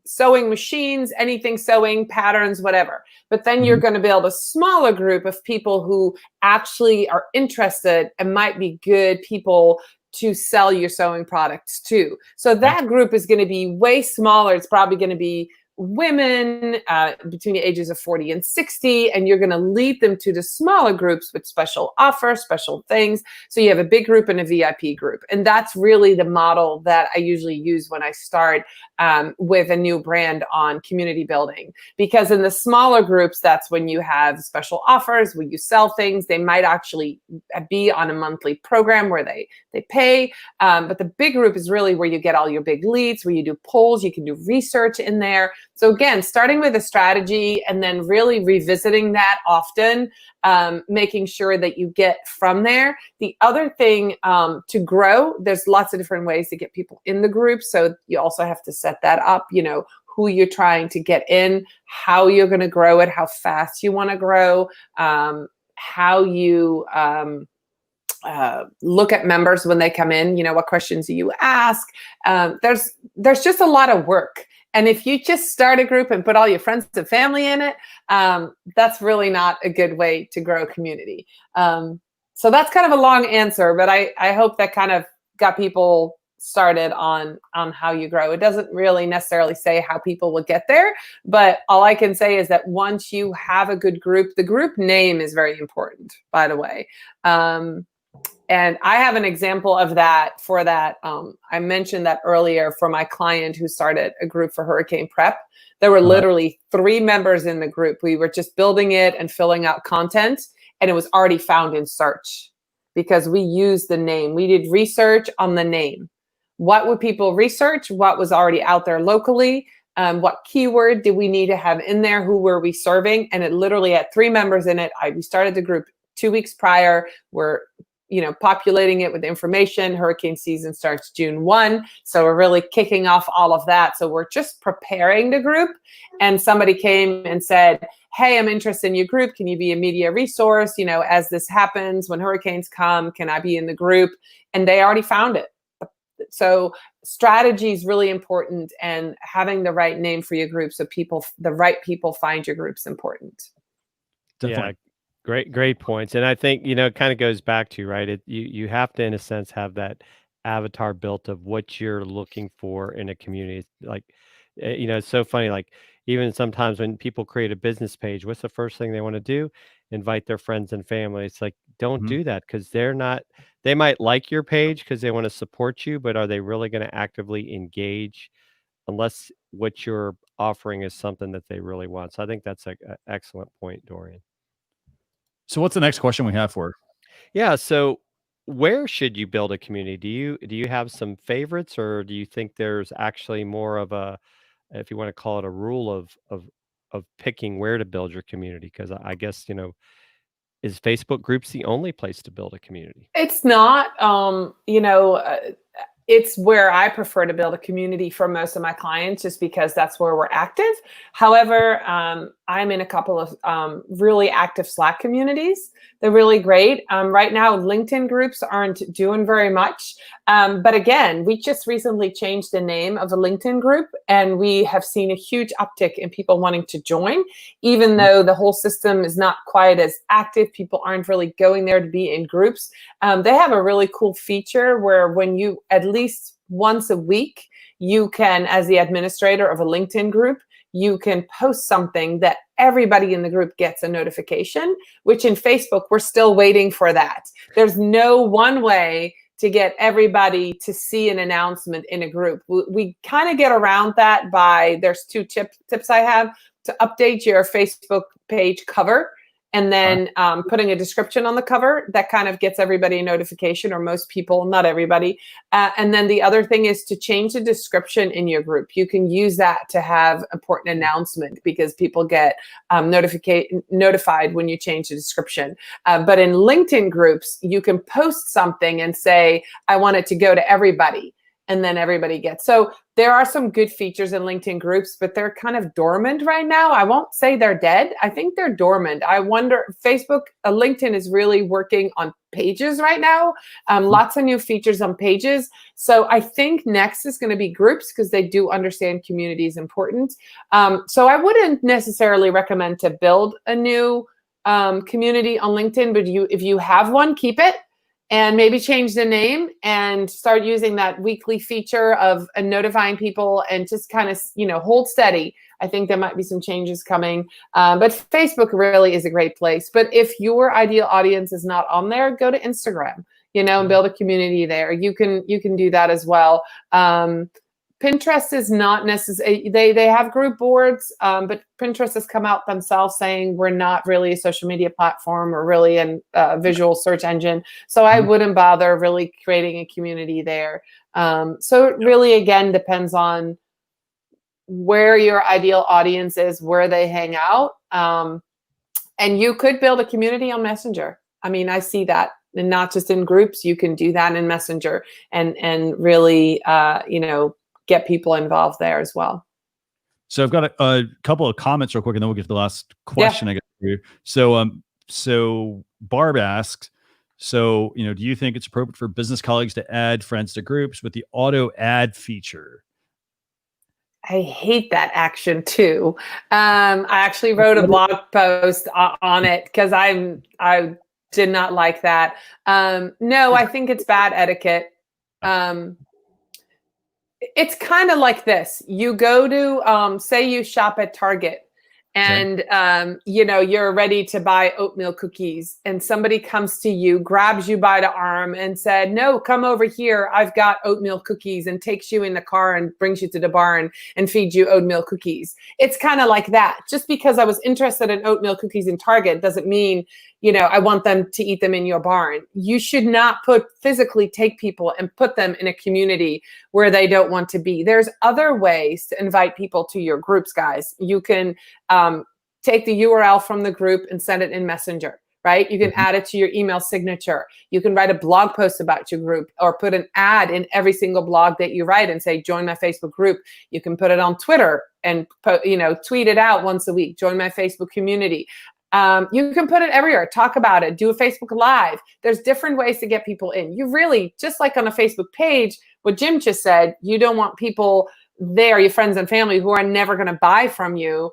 machines, anything sewing, patterns, whatever. But then you're going to build a smaller group of people who actually are interested and might be good people to sell your sewing products to. So that group is going to be way smaller. It's probably going to be women between the ages of 40 and 60, and you're going to lead them to the smaller groups with special offers, special things. So you have a big group and a VIP group. And that's really the model that I usually use when I start with a new brand on community building. Because in the smaller groups, that's when you have special offers, when you sell things. They might actually be on a monthly program where they pay. But the big group is really where you get all your big leads, where you do polls, you can do research in there. So again, starting with a strategy and then really revisiting that often, making sure that you get from there. The other thing to grow, there's lots of different ways to get people in the group. So you also have to set that up, who you're trying to get in, how you're going to grow it, how fast you want to grow, how you look at members when they come in, what questions do you ask? There's just a lot of work. And if you just start a group and put all your friends and family in it, that's really not a good way to grow a community. So that's kind of a long answer, but I hope that kind of got people started on how you grow. It doesn't really necessarily say how people will get there, but all I can say is that once you have a good group, the group name is very important, by the way. And I have an example of that for that. I mentioned that earlier for my client who started a group for hurricane prep. There were literally 3 members in the group. We were just building it and filling out content, and it was already found in search because we used the name. We did research on the name. What would people research? What was already out there locally? What keyword did we need to have in there? Who were we serving? And it literally had 3 members in it. We started the group 2 weeks prior. We're populating it with information. Hurricane season starts June 1. So we're really kicking off all of that. So we're just preparing the group. And somebody came and said, hey, I'm interested in your group. Can you be a media resource? As this happens, when hurricanes come, can I be in the group? And they already found it. So strategy is really important, and having the right name for your group so the right people find your group's important. Definitely. Yeah, great points. And I think, it kind of goes back to, right? You have to, in a sense, have that avatar built of what you're looking for in a community. Like, it's so funny. Like, even sometimes when people create a business page, what's the first thing they want to do? Invite their friends and family. It's like, don't do that, because they might like your page because they want to support you, but are they really going to actively engage unless what you're offering is something that they really want? So I think that's an excellent point, Dorien. So what's the next question we have for her? Yeah. So where should you build a community? Do you have some favorites, or do you think there's actually more of a, if you want to call it, a rule of picking where to build your community? Because I guess, is Facebook groups the only place to build a community? It's not. It's where I prefer to build a community for most of my clients, just because that's where we're active. However, I'm in a couple of really active Slack communities. They're really great. Right now, LinkedIn groups aren't doing very much. But again, we just recently changed the name of a LinkedIn group, and we have seen a huge uptick in people wanting to join, even though the whole system is not quite as active. People aren't really going there to be in groups. They have a really cool feature where when you, at least once a week, you can, as the administrator of a LinkedIn group, you can post something that everybody in the group gets a notification, which in Facebook, we're still waiting for that. There's no one way to get everybody to see an announcement in a group. We kind of get around that by, there's 2 tips I have: to update your Facebook page cover and then putting a description on the cover that kind of gets everybody a notification, or most people, not everybody. And then the other thing is to change the description in your group. You can use that to have important announcement, because people get notified when you change the description. But in LinkedIn groups, you can post something and say, I want it to go to everybody. And then everybody gets. So there are some good features in LinkedIn groups, but they're kind of dormant right now. I won't say they're dead. I think they're dormant. I wonder, LinkedIn is really working on pages right now. Lots of new features on pages. So I think next is going to be groups, because they do understand community is important. So I wouldn't necessarily recommend to build a new community on LinkedIn, but if you have one, keep it. And maybe change the name and start using that weekly feature of notifying people, and just kind of, hold steady. I think there might be some changes coming. But Facebook really is a great place. But if your ideal audience is not on there, go to Instagram, and build a community there. You can do that as well. Pinterest is not necessary. They have group boards, but Pinterest has come out themselves saying we're not really a social media platform or really a visual search engine. So I wouldn't bother really creating a community there. So it really, again, depends on where your ideal audience is, where they hang out. And you could build a community on Messenger. I mean, I see that. And not just in groups, you can do that in Messenger and really, get people involved there as well. So I've got a couple of comments real quick, and then we'll get to the last question. I guess for you. So Barb asks, do you think it's appropriate for business colleagues to add friends to groups with the auto add feature? I hate that action too. I actually wrote a blog post on it because I did not like that. No, I think it's bad etiquette. It's kind of like this. You go to, say you shop at Target, and, you're ready to buy oatmeal cookies, and somebody comes to you, grabs you by the arm and said, no, come over here. I've got oatmeal cookies, and takes you in the car and brings you to the barn and feeds you oatmeal cookies. It's kind of like that. Just because I was interested in oatmeal cookies in Target doesn't mean, I want them to eat them in your barn. You should not physically take people and put them in a community where they don't want to be. There's other ways to invite people to your groups, guys. You can take the URL from the group and send it in Messenger, right? You can add it to your email signature. You can write a blog post about your group, or put an ad in every single blog that you write and say, join my Facebook group. You can put it on Twitter and tweet it out once a week, join my Facebook community. You can put it everywhere, talk about it, do a Facebook Live. There's different ways to get people in. You really, just like on a Facebook page, what Jim just said, you don't want people there, your friends and family, who are never going to buy from you.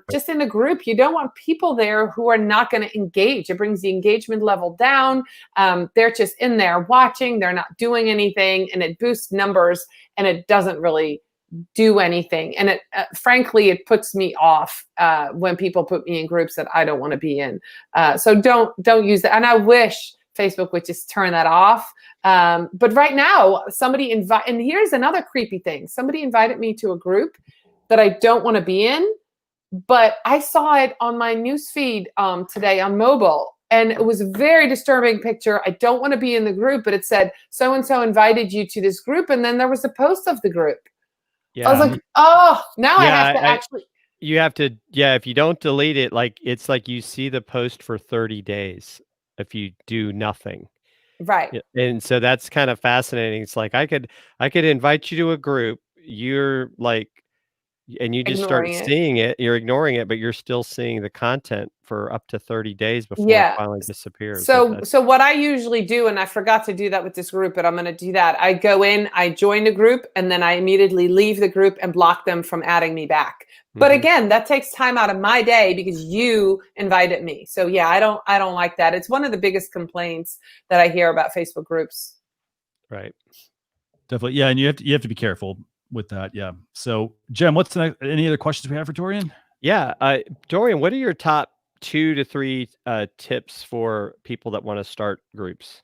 Just in a group, you don't want people there who are not going to engage. It brings the engagement level down. They're just in there watching. They're not doing anything, and it boosts numbers, and it doesn't really do anything. And it frankly, it puts me off when people put me in groups that I don't want to be in. So don't use that. And I wish Facebook would just turn that off. But right now, and here's another creepy thing. Somebody invited me to a group that I don't want to be in, but I saw it on my newsfeed today on mobile. And it was a very disturbing picture. I don't want to be in the group, but it said, so-and-so invited you to this group. And then there was a post of the group. Yeah. I was like, I have to actually. You have to, if you don't delete it, it's like you see the post for 30 days if you do nothing. Right. And so that's kind of fascinating. It's like I could invite you to a group. You're like, and you just start seeing it. You're ignoring it, but you're still seeing the content for up to 30 days before it finally disappears. So what I usually do, and I forgot to do that with this group, but I'm going to do that. I go in, I join the group, and then I immediately leave the group and block them from adding me back. But again, that takes time out of my day because you invited me. So I don't like that. It's one of the biggest complaints that I hear about Facebook groups. Right. Definitely. Yeah. And you have to be careful with that. Yeah. So Jem, what's the next, any other questions we have for Dorien? Yeah. Dorien, what are your top 2 to 3 tips for people that want to start groups?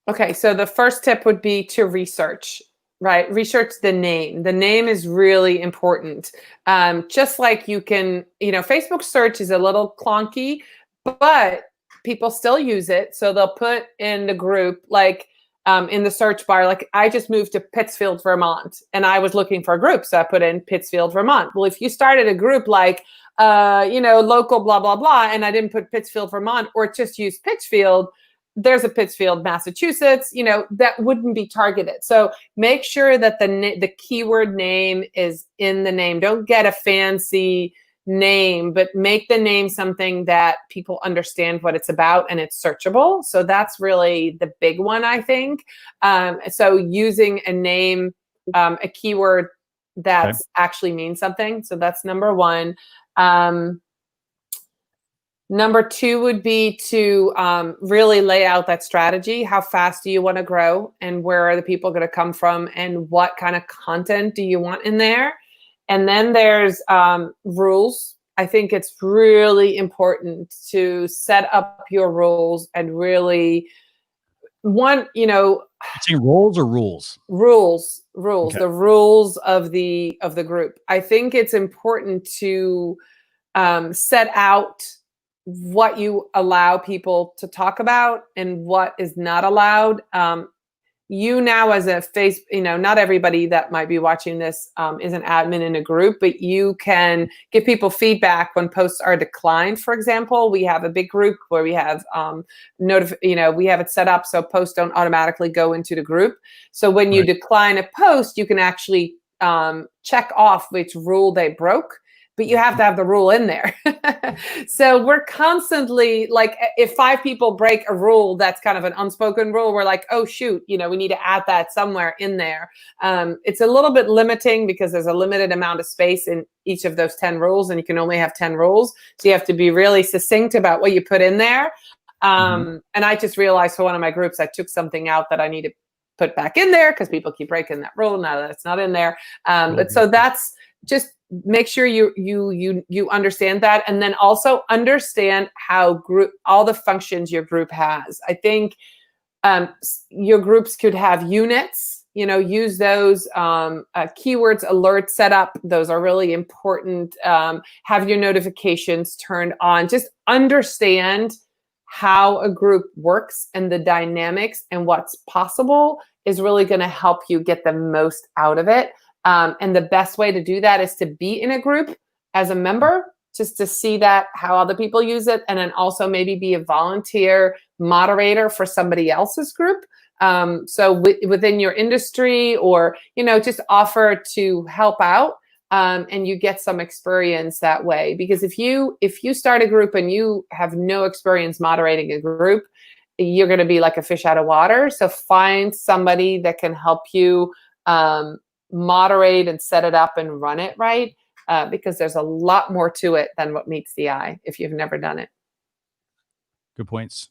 Okay. So the first tip would be to research. Right. Research the name. The name is really important. Just like you can, Facebook search is a little clunky, but people still use it. So they'll put in the group, like in the search bar, like I just moved to Pittsfield, Vermont, and I was looking for a group. So I put in Pittsfield, Vermont. Well, if you started a group like, local, blah, blah, blah, and I didn't put Pittsfield, Vermont, or just use Pittsfield, there's a Pittsfield, Massachusetts, that wouldn't be targeted. So make sure that the keyword name is in the name. Don't get a fancy name, but make the name something that people understand what it's about and it's searchable. So that's really the big one, I think. So using a name, a keyword that's actually means something. So that's number one. Number two would be to really lay out that strategy. How fast do you want to grow, and where are the people going to come from, and what kind of content do you want in there? And then there's rules. I think it's really important to set up your rules and really Saying roles or rules? Rules, Okay. the rules of the group. I think it's important to set out what you allow people to talk about and what is not allowed. You as a not everybody that might be watching this is an admin in a group, but you can give people feedback when posts are declined. For example, we have a big group where we have we have it set up so posts don't automatically go into the group. So when you decline a post, you can actually check off which rule they broke. But you have to have the rule in there. So we're constantly like, if 5 people break a rule, that's kind of an unspoken rule. We're like, oh, shoot, we need to add that somewhere in there. It's a little bit limiting because there's a limited amount of space in each of those 10 rules, and you can only have 10 rules. So you have to be really succinct about what you put in there. And I just realized for one of my groups, I took something out that I need to put back in there because people keep breaking that rule now that it's not in there. But so that's just make sure you understand that, and then also understand how all the functions your group has. I think your groups could have units, use those keywords alert set up. Those are really important. Have your notifications turned on. Just understand how a group works and the dynamics and what's possible is really going to help you get the most out of it. And the best way to do that is to be in a group as a member, just to see how other people use it. And then also maybe be a volunteer moderator for somebody else's group. So within your industry, or, just offer to help out and you get some experience that way. Because if you start a group and you have no experience moderating a group, you're going to be like a fish out of water. So find somebody that can help you moderate and set it up and run it right, because there's a lot more to it than what meets the eye if you've never done it. Good points.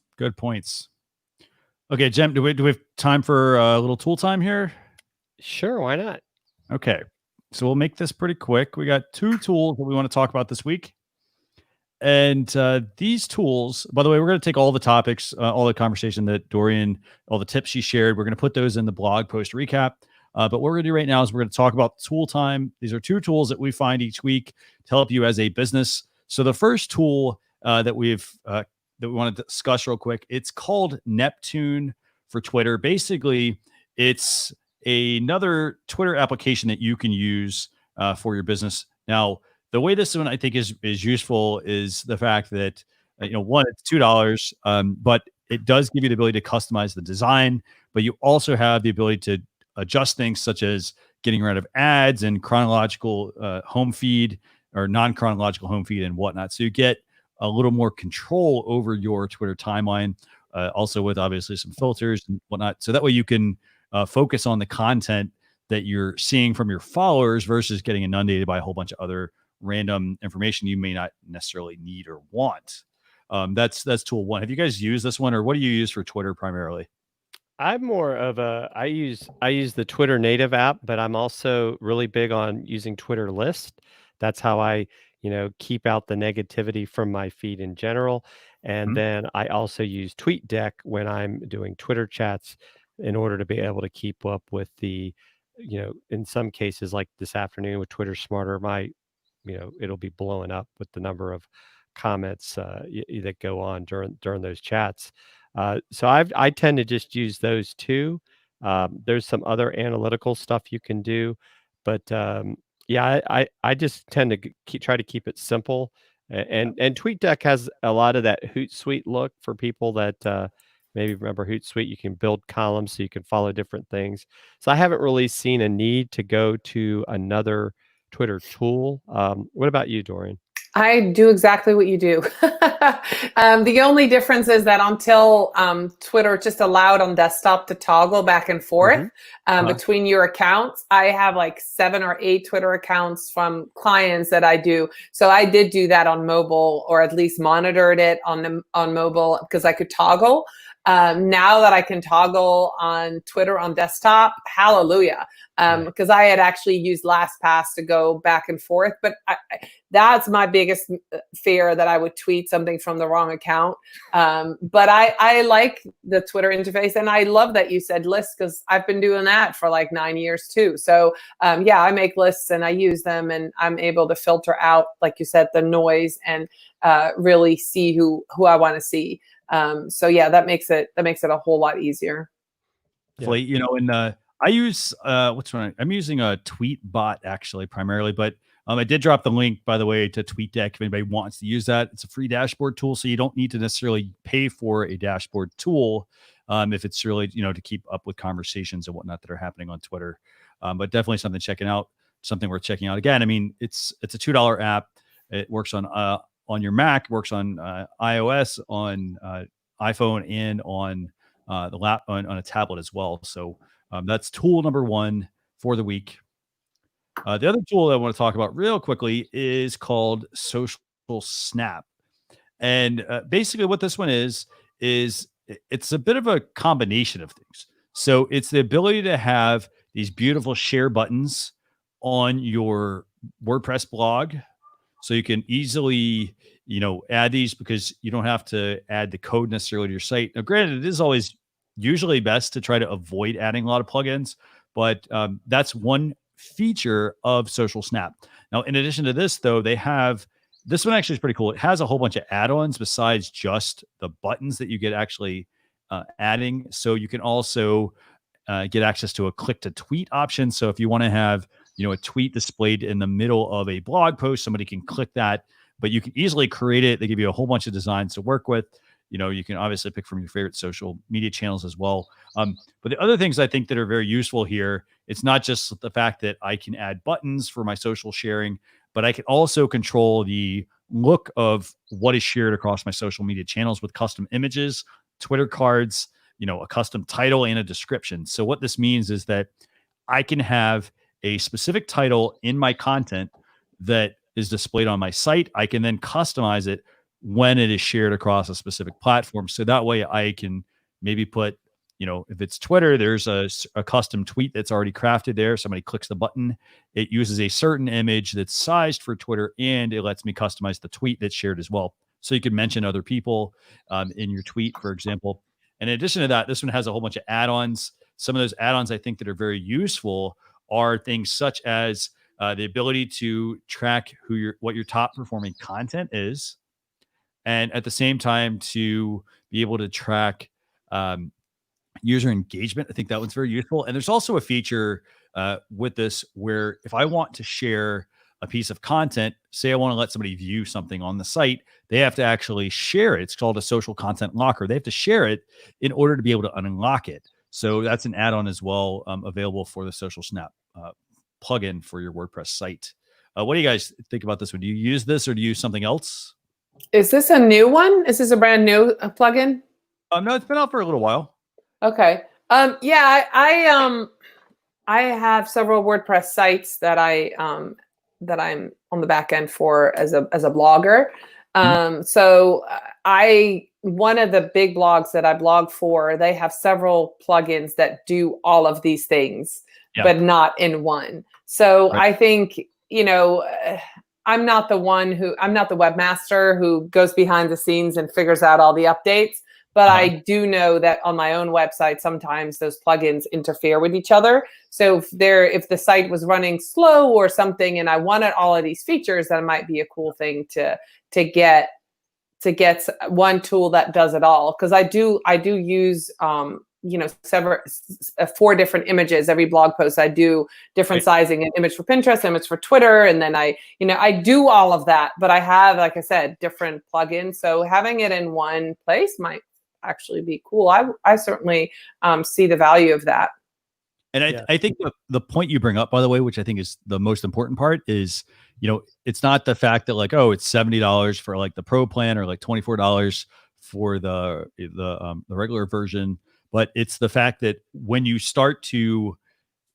Okay, Jem, do we have time for a little tool time here? Sure, why not? Okay, so we'll make this pretty quick. We got 2 tools that we want to talk about this week. And these tools, by the way, we're going to take all the topics, all the conversation that Dorien, all the tips she shared, we're going to put those in the blog post recap. But what we're going to do right now is we're going to talk about tool time. These are 2 tools that we find each week to help you as a business. So the first tool that we want to discuss real quick, it's called Neptune for Twitter. Basically, it's another Twitter application that you can use for your business. Now, the way this one I think is useful is the fact that one, it's $2, but it does give you the ability to customize the design. But you also have the ability to adjust things such as getting rid of ads and chronological home feed or non-chronological home feed and whatnot. So you get a little more control over your Twitter timeline, also with obviously some filters and whatnot. So that way you can focus on the content that you're seeing from your followers versus getting inundated by a whole bunch of other random information you may not necessarily need or want. That's tool 1. Have you guys used this one, or what do you use for Twitter primarily? I'm more of I use the Twitter native app, but I'm also really big on using Twitter list. That's how I, keep out the negativity from my feed in general. And then I also use Tweetdeck when I'm doing Twitter chats in order to be able to keep up with the, in some cases like this afternoon with Twitter Smarter, it'll be blowing up with the number of comments that go on during those chats. So I tend to just use those two. There's some other analytical stuff you can do, but yeah, I just tend to try to keep it simple. And TweetDeck has a lot of that Hootsuite look for people that maybe remember Hootsuite. You can build columns so you can follow different things. So I haven't really seen a need to go to another Twitter tool. What about you, Dorien? I do exactly what you do. The only difference is that until Twitter just allowed on desktop to toggle back and forth between your accounts, I have like 7 or 8 Twitter accounts from clients that I do. So I did do that on mobile, or at least monitored it on mobile because I could toggle. Now that I can toggle on Twitter on desktop, hallelujah. Because I had actually used LastPass to go back and forth, but that's my biggest fear, that I would tweet something from the wrong account. But I like the Twitter interface, and I love that you said lists, because I've been doing that for like 9 years too. So yeah, I make lists and I use them, and I'm able to filter out, like you said, the noise, and really see who I want to see. So yeah, that makes it a whole lot easier. Yeah. You know, and I use what's one? I'm using a Tweetbot actually primarily, but I did drop the link, by the way, to TweetDeck if anybody wants to use that. It's a free dashboard tool, so you don't need to necessarily pay for a dashboard tool if it's really, you know, to keep up with conversations and whatnot that are happening on Twitter. But definitely something worth checking out. Again, I mean, it's a $2 app. It works on your Mac, works on iOS, on iPhone, and on on a tablet as well. So that's tool number 1 for the week. The other tool I want to talk about real quickly is called Social Snap. And basically what this one is it's a bit of a combination of things. So it's the ability to have these beautiful share buttons on your WordPress blog. So you can easily, you know, add these, because you don't have to add the code necessarily to your site. Now, granted, it is always usually best to try to avoid adding a lot of plugins, but that's one feature of Social Snap. Now, in addition to this, though, they have this one actually is pretty cool. It has a whole bunch of add-ons besides just the buttons that you get actually adding. So you can also get access to a click to tweet option. So if you want to have, you know, a tweet displayed in the middle of a blog post, somebody can click that, but you can easily create it. They give you a whole bunch of designs to work with. You know, you can obviously pick from your favorite social media channels as well. But the other things I think that are very useful here, it's not just the fact that I can add buttons for my social sharing, but I can also control the look of what is shared across my social media channels with custom images, Twitter cards, you know, a custom title and a description. So what this means is that I can have a specific title in my content that is displayed on my site. I can then customize it when it is shared across a specific platform. So that way I can maybe put, you know, if it's Twitter, there's a custom tweet that's already crafted there. Somebody clicks the button. It uses a certain image that's sized for Twitter, and it lets me customize the tweet that's shared as well. So you can mention other people in your tweet, for example. And in addition to that, this one has a whole bunch of add-ons. Some of those add-ons I think that are very useful are things such as the ability to track what your top performing content is, and at the same time to be able to track user engagement. I think that one's very useful. And there's also a feature with this where if I want to share a piece of content, say I want to let somebody view something on the site, they have to actually share it. It's called a social content locker. They have to share it in order to be able to unlock it. So that's an add-on as well, available for the Social Snap plugin for your WordPress site. What do you guys think about this one? Do you use this or do you use something else? Is this a new one? Is this a brand new plugin? No, it's been out for a little while. Okay. Yeah, I have several WordPress sites that I'm on the back end for as a blogger. So one of the big blogs that I blog for, they have several plugins that do all of these things, but not in one. So I think, you know, I'm not the webmaster who goes behind the scenes and figures out all the updates. But I do know that on my own website, sometimes those plugins interfere with each other. So if the site was running slow or something, and I wanted all of these features, that might be a cool thing to get to get one tool that does it all. Because I do use several 4 different images every blog post. I do different sizing, an image for Pinterest, image for Twitter, and then I do all of that. But I have, like I said, different plugins. So having it in one place might actually be cool. I certainly see the value of that. And I think the point you bring up, by the way, which I think is the most important part, is, it's not the fact that like, oh, it's $70 for like the pro plan or like $24 for the regular version, but it's the fact that when you start to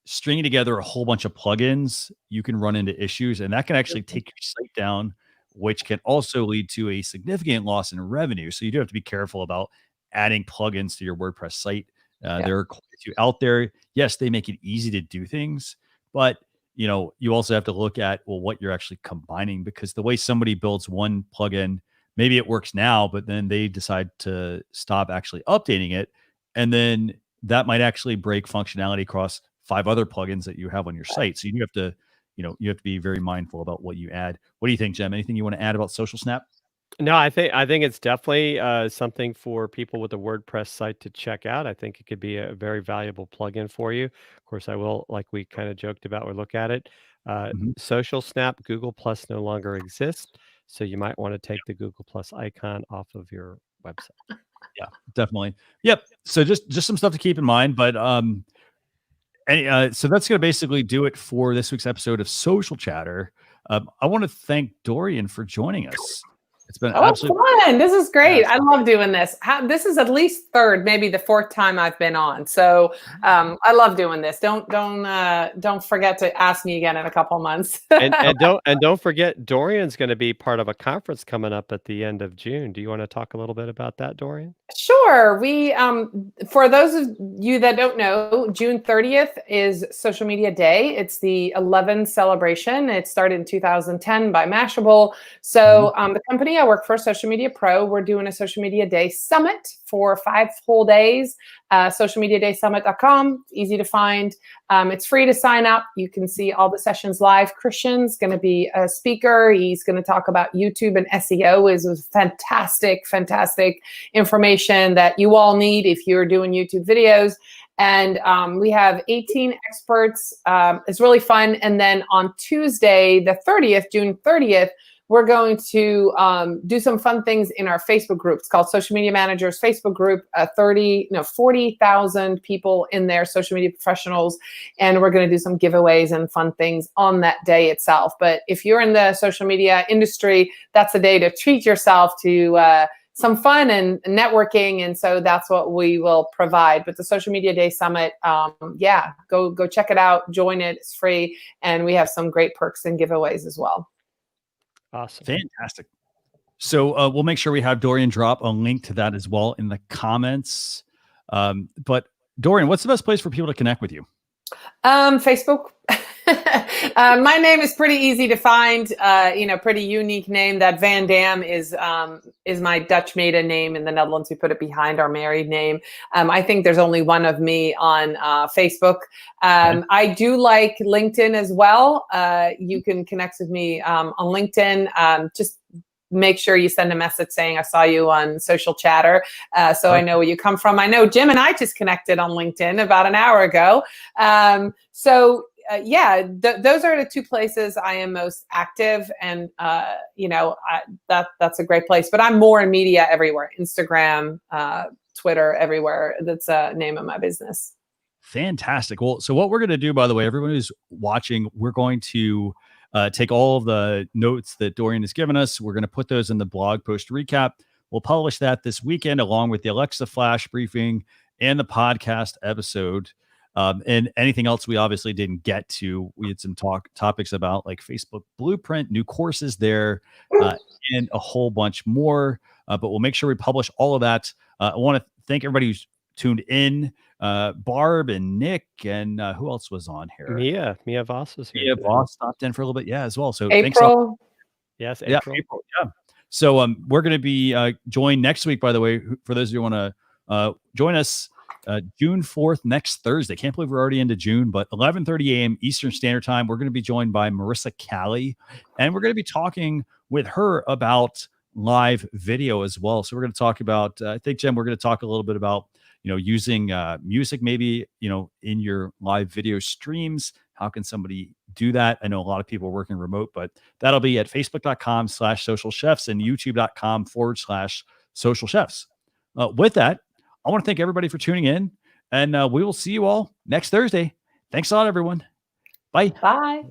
string together a whole bunch of plugins, you can run into issues, and that can actually take your site down, which can also lead to a significant loss in revenue. So you do have to be careful about adding plugins to your WordPress site. There are quite a few out there. Yes, they make it easy to do things, but you also have to look at, well, what you're actually combining, because the way somebody builds one plugin, maybe it works now, but then they decide to stop actually updating it. And then that might actually break functionality across 5 other plugins that you have on your site. So you have to, you have to be very mindful about what you add. What do you think, Jem? Anything you want to add about Social Snap? No, I think it's definitely something for people with a WordPress site to check out. I think it could be a very valuable plugin for you. Of course, I will, like we kind of joked about, or look at it. Social Snap, Google Plus no longer exists, so you might want to take the Google Plus icon off of your website. Yeah, definitely. Yep. So just some stuff to keep in mind, but so that's going to basically do it for this week's episode of Social Chatter. I want to thank Dorien for joining us. It's been absolutely fun. This is great. I love doing this. This is at least 3rd, maybe the 4th time I've been on. So I love doing this. Don't forget to ask me again in a couple of months. and don't forget, Dorien's going to be part of a conference coming up at the end of June. Do you want to talk a little bit about that, Dorien? Sure. We for those of you that don't know, June 30th is Social Media Day. It's the 11th celebration. It started in 2010 by Mashable. So the company I work for, Social Media Pro, we're doing a Social Media Day Summit for 5 whole days. socialmediadaysummit.com. It's easy to find. It's free to sign up. You can see all the sessions live. Christian's going to be a speaker. He's going to talk about YouTube and SEO. Is fantastic information that you all need if you're doing YouTube videos. And we have 18 experts. It's really fun. And then on Tuesday, the 30th, June 30th, we're going to do some fun things in our Facebook group. It's called Social Media Managers Facebook group. 40,000 people in there, social media professionals, and we're going to do some giveaways and fun things on that day itself. But if you're in the social media industry, that's a day to treat yourself to some fun and networking, and so that's what we will provide. But the Social Media Day Summit, go check it out, join it. It's free, and we have some great perks and giveaways as well. Awesome. Fantastic. So we'll make sure we have Dorien drop a link to that as well in the comments. But Dorien, what's the best place for people to connect with you? Facebook. My name is pretty easy to find, pretty unique name. That Van Dam is my Dutch maiden name. In the Netherlands, we put it behind our married name. I think there's only one of me on Facebook. I do like LinkedIn as well. You can connect with me on LinkedIn. Just make sure you send a message saying I saw you on Social Chatter, so I know where you come from. I know Jim and I just connected on LinkedIn about an hour ago. Those are the 2 places I am most active, and that's a great place. But I'm more in media everywhere: Instagram, Twitter, everywhere. That's the name of my business. Fantastic. Well, so what we're going to do, by the way, everyone who's watching, we're going to take all of the notes that Dorien has given us. We're going to put those in the blog post recap. We'll publish that this weekend along with the Alexa Flash briefing and the podcast episode. And anything else we obviously didn't get to. We had some topics about like Facebook Blueprint, new courses there, and a whole bunch more. But we'll make sure we publish all of that. I want to thank everybody who's tuned in. Barb and Nick, and who else was on here? Mia Voss was here. Mia Voss stopped in for a little bit, as well. So April. Thanks all. Yes, April. Yeah. So we're going to be joined next week, by the way, for those of you who want to join us June 4th, next Thursday. Can't believe we're already into June, but 11:30 a.m. Eastern Standard Time. We're going to be joined by Marissa Calley, and we're going to be talking with her about live video as well. So we're going to talk about, I think, Jen, we're going to talk a little bit about, using music maybe, in your live video streams. How can somebody do that? I know a lot of people are working remote, but that'll be at facebook.com/social chefs and youtube.com/social chefs. With that, I want to thank everybody for tuning in, and we will see you all next Thursday. Thanks a lot, everyone. Bye. Bye.